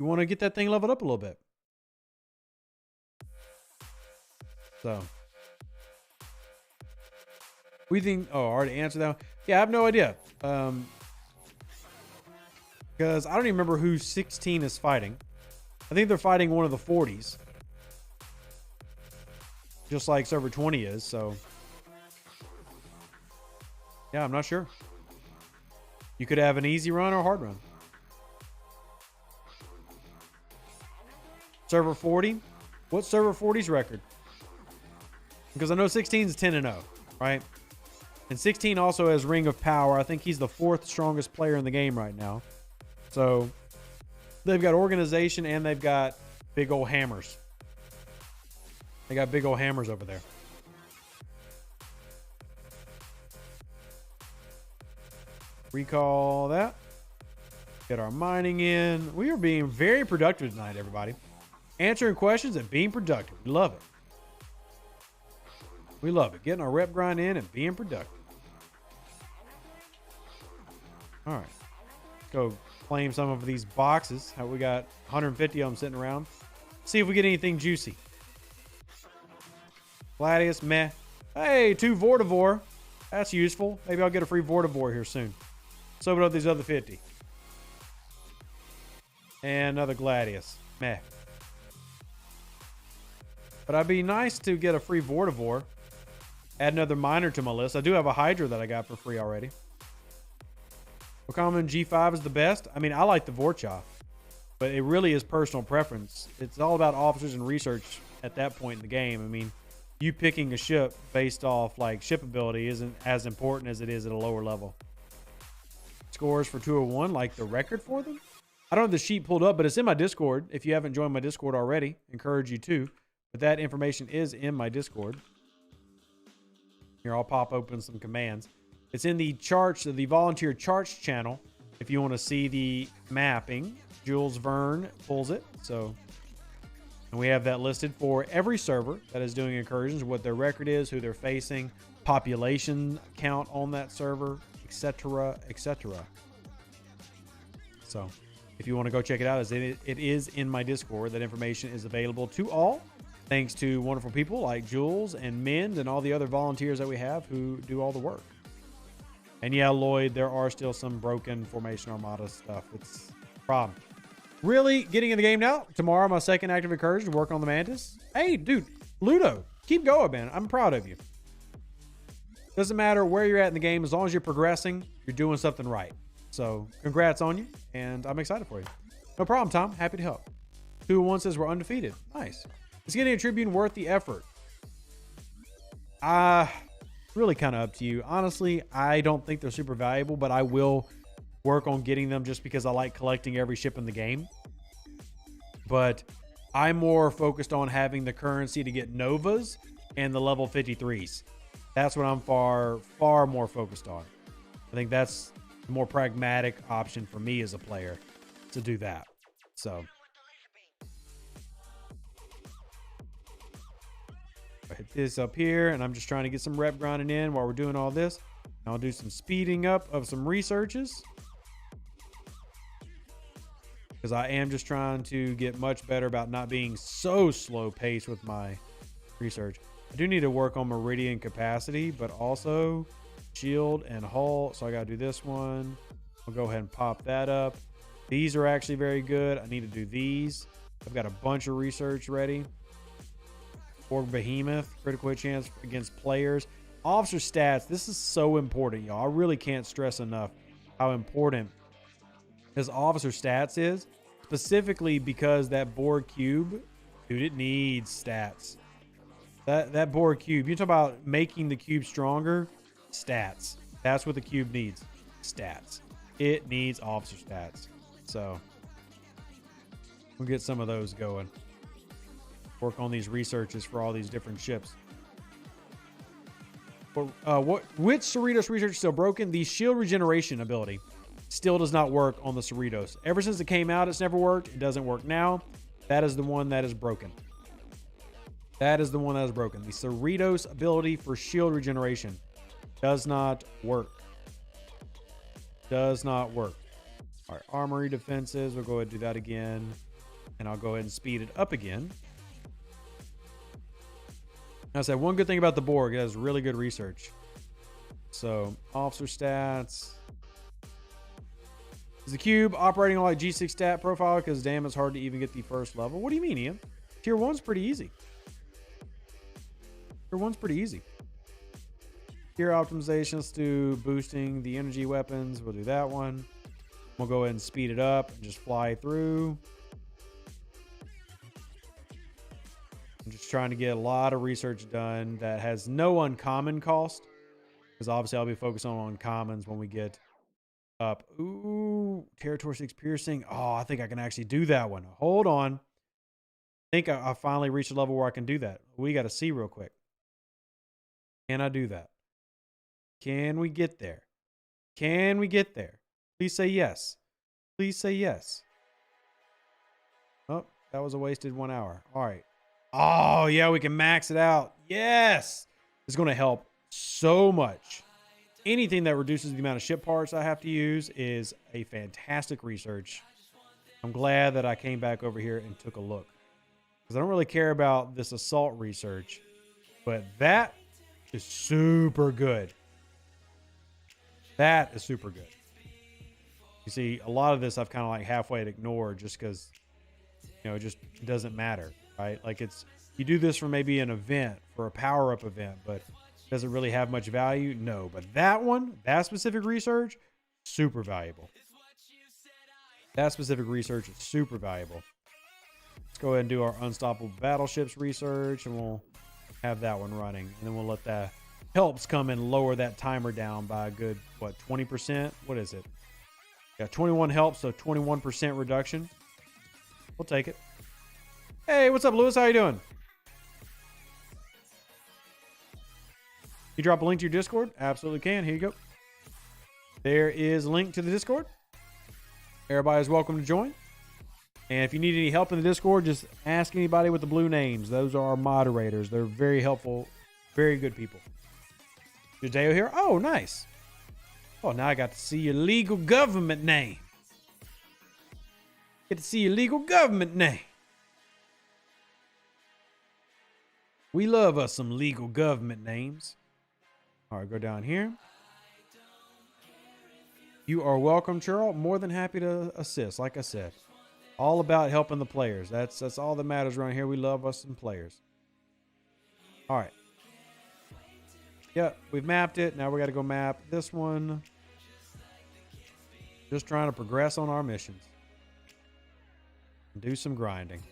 You want to get that thing leveled up a little bit. So, we think, oh, I already answered that one. Yeah, I have no idea. Because I don't even remember who 16 is fighting. I think they're fighting one of the 40s. Just like server 20 is, so. Yeah, I'm not sure. You could have an easy run or a hard run. Server 40? What's server 40's record? Because I know 16 is 10-0, right? And 16 also has Ring of Power. I think he's the 4th strongest player in the game right now. So they've got organization and they've got big old hammers. They got big old hammers over there. Recall that. Get our mining in. We are being very productive tonight, everybody. Answering questions and being productive. We love it. We love it. Getting our rep grind in and being productive. All right. Let's go claim some of these boxes. We got 150 of them sitting around. See if we get anything juicy. Gladius, meh. Hey, 2 Vortivore. That's useful. Maybe I'll get a free Vortivore here soon. Let's open up these other 50. And another Gladius. Meh. But I'd be nice to get a free Vortivore. Add another miner to my list. I do have a Hydra that I got for free already. What common G5 is the best? I mean, I like the Vorcha. But it really is personal preference. It's all about officers and research at that point in the game. I mean, you picking a ship based off like ship ability isn't as important as it is at a lower level. Scores for 201, like the record for them? I don't have the sheet pulled up, but it's in my Discord. If you haven't joined my Discord already, encourage you to. But that information is in my Discord. Here, I'll pop open some commands. It's in the charts, the volunteer charts channel. If you want to see the mapping, Jules Verne pulls it. So, and we have that listed for every server that is doing incursions, what their record is, who they're facing, population count on that server, etc., etc. So, if you want to go check it out, it is in my Discord. That information is available to all, thanks to wonderful people like Jules and Mind and all the other volunteers that we have who do all the work. And yeah, Lloyd, there are still some broken Formation Armada stuff. It's a problem. Really getting in the game now. Tomorrow, my second active incursion to work on the Mantis. Hey, dude, Ludo, keep going, man. I'm proud of you. Doesn't matter where you're at in the game. As long as you're progressing, you're doing something right. So congrats on you, and I'm excited for you. No problem, Tom. Happy to help. 201 says we're undefeated. Nice. Is getting a Tribune worth the effort? Really kind of up to you. Honestly, I don't think they're super valuable, but I will work on getting them just because I like collecting every ship in the game. But I'm more focused on having the currency to get Novas and the level 53s. That's what I'm far more focused on. I think that's the more pragmatic option for me as a player to do that. So I hit this up here, and I'm just trying to get some rep grinding in while we're doing all this. I'll do some speeding up of some researches, because I am just trying to get much better about not being so slow paced with my research. I do need to work on Meridian capacity, but also shield and hull. So I got to do this one. I'll go ahead and pop that up. These are actually very good. I need to do these. I've got a bunch of research ready. Org Behemoth, critical hit chance against players. Officer stats. This is so important, y'all. I really can't stress enough how important his officer stats is. Specifically because that Borg cube, dude, it needs stats. That Borg cube, you talk about making the cube stronger, stats. That's what the cube needs, stats. It needs officer stats. So we'll get some of those going. Work on these researches for all these different ships. Which Cerritos research is still broken? The shield regeneration ability still does not work on the Cerritos. Ever since it came out, it's never worked. It doesn't work now. That is the one that is broken. That is the one that is broken. The Cerritos ability for shield regeneration does not work. Does not work. All right, armory defenses. We'll go ahead and do that again. And I'll go ahead and speed it up again. I said one good thing about the Borg, it has really good research. So officer stats. Is the cube operating on like G6 stat profile? Because damn, it's hard to even get the first level. What do you mean, Ian? Tier 1's pretty easy. Tier 1's pretty easy. Tier optimization, let's do boosting the energy weapons. We'll do that one. We'll go ahead and speed it up and just fly through. I'm just trying to get a lot of research done that has no uncommon cost, because obviously I'll be focused on uncommons when we get up. Ooh, territory 6 piercing. Oh, I think I can actually do that one. Hold on. I think I finally reached a level where I can do that. We got to see real quick. Can I do that? Can we get there? Can we get there? Please say yes. Please say yes. Oh, that was a wasted 1 hour. All right. Oh, yeah, we can max it out. Yes. It's going to help so much. Anything that reduces the amount of ship parts I have to use is a fantastic research. I'm glad that I came back over here and took a look, because I don't really care about this assault research, but that is super good. That is super good. You see, a lot of this I've kind of like halfway ignored just because, you know, it just doesn't matter, right? Like you do this for maybe an event, for a power-up event, but does it really have much value? No. But that one, that specific research, super valuable. That specific research is super valuable. Let's go ahead and do our unstoppable battleships research, and we'll have that one running. And then we'll let the helps come and lower that timer down by a good, what, 20%? What is it? Yeah, 21 helps, so 21% reduction. We'll take it. Hey, what's up, Lewis? How you doing? You drop a link to your Discord? Absolutely can. Here you go. There is a link to the Discord. Everybody's welcome to join. And if you need any help in the Discord, just ask anybody with the blue names. Those are our moderators. They're very helpful, very good people. Judeo here. Oh, nice. Oh, now I got to see your legal government name. Get to see your legal government name. We love us some legal government names. All right, go down here. You are welcome, Cheryl. More than happy to assist. Like I said, all about helping the players. That's all that matters around here. We love us some players. All right. Yep, we've mapped it. Now we got to go map this one. Just trying to progress on our missions. Do some grinding.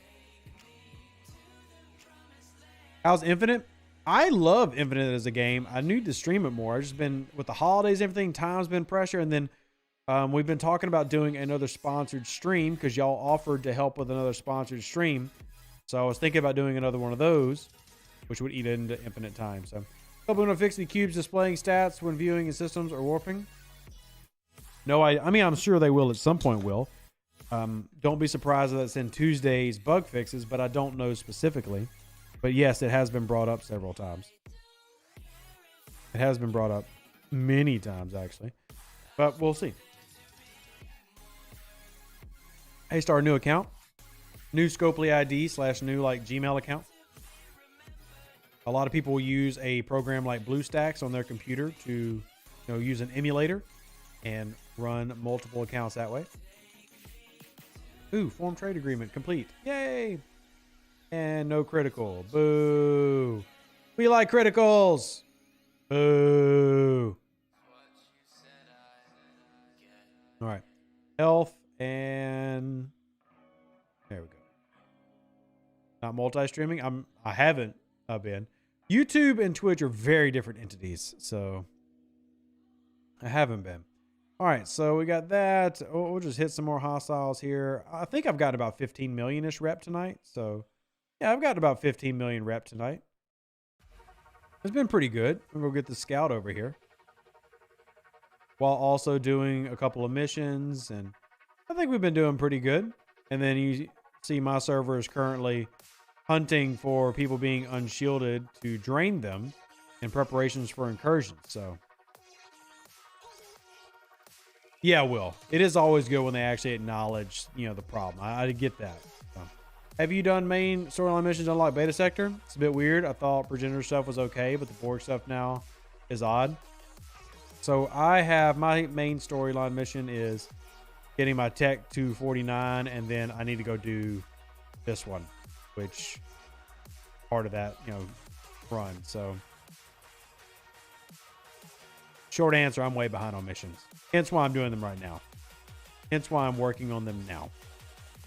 How's Infinite? I love Infinite as a game. I need to stream it more. I've just been, with the holidays and everything, time's been pressure. And then we've been talking about doing another sponsored stream because y'all offered to help with another sponsored stream. So I was thinking about doing another one of those, which would eat into infinite time. So, hope we don't fix the cubes displaying stats when viewing in systems or warping. No, I mean, I'm sure they will at some point, Will. Don't be surprised that it's in Tuesday's bug fixes, but I don't know specifically. But yes, it has been brought up several times. It has been brought up many times, actually. But we'll see. Hey, start a new account. New Scopely ID / new like Gmail account. A lot of people will use a program like BlueStacks on their computer to, use an emulator and run multiple accounts that way. Ooh, form trade agreement complete. Yay! And no critical. Boo! We like criticals! Boo! All right. Health and there we go. Not multi-streaming. I haven't been. YouTube and Twitch are very different entities, so I haven't been. All right, so we got that. Oh, we'll just hit some more hostiles here. I think I've got about 15 million-ish rep tonight. So, yeah, I've got about 15 million rep tonight. It's been pretty good. I'm going to go get the scout over here. While also doing a couple of missions. And I think we've been doing pretty good. And then you see my server is currently hunting for people being unshielded to drain them in preparations for incursions. So, yeah, Will. It is always good when they actually acknowledge, the problem. I get that. So, have you done main storyline missions unlock beta sector? It's a bit weird. I thought progenitor stuff was okay, but the Borg stuff now is odd. So I have my main storyline mission is getting my tech to 49, and then I need to go do this one, which part of that, run. So short answer, I'm way behind on missions. Hence why I'm doing them right now. Hence why I'm working on them now.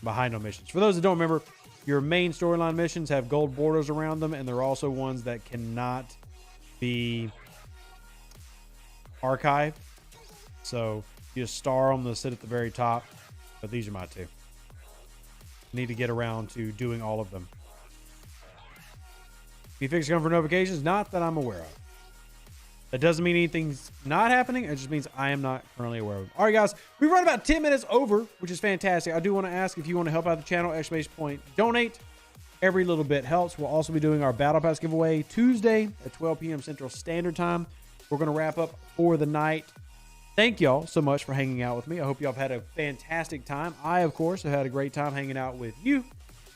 Behind on missions. For those that don't remember, your main storyline missions have gold borders around them, and they're also ones that cannot be archived. So You just star them to sit at the very top. But these are my two. Need to get around to doing all of them. If you fix come for notifications, not that I'm aware of. That doesn't mean anything's not happening. It just means I am not currently aware of them. All right, guys. We run about 10 minutes over, which is fantastic. I do want to ask if you want to help out the channel, !donate. Every little bit helps. We'll also be doing our Battle Pass giveaway Tuesday at 12 p.m. Central Standard Time. We're going to wrap up for the night. Thank y'all so much for hanging out with me. I hope y'all have had a fantastic time. I, of course, have had a great time hanging out with you.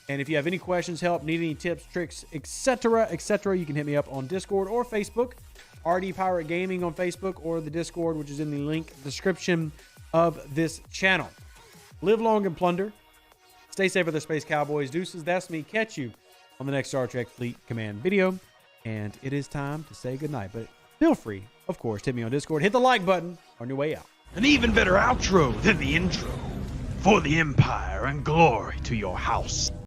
And if you have any questions, help, need any tips, tricks, etc., you can hit me up on Discord or Facebook. RD Pirate Gaming on Facebook or the Discord, which is in the link description of this channel. Live long and plunder. Stay safe with the Space Cowboys. Deuces, that's me. Catch you on the next Star Trek Fleet Command video. And it is time to say goodnight. But feel free, of course, to hit me on Discord. Hit the like button on your way out. An even better outro than the intro. For the Empire and glory to your house.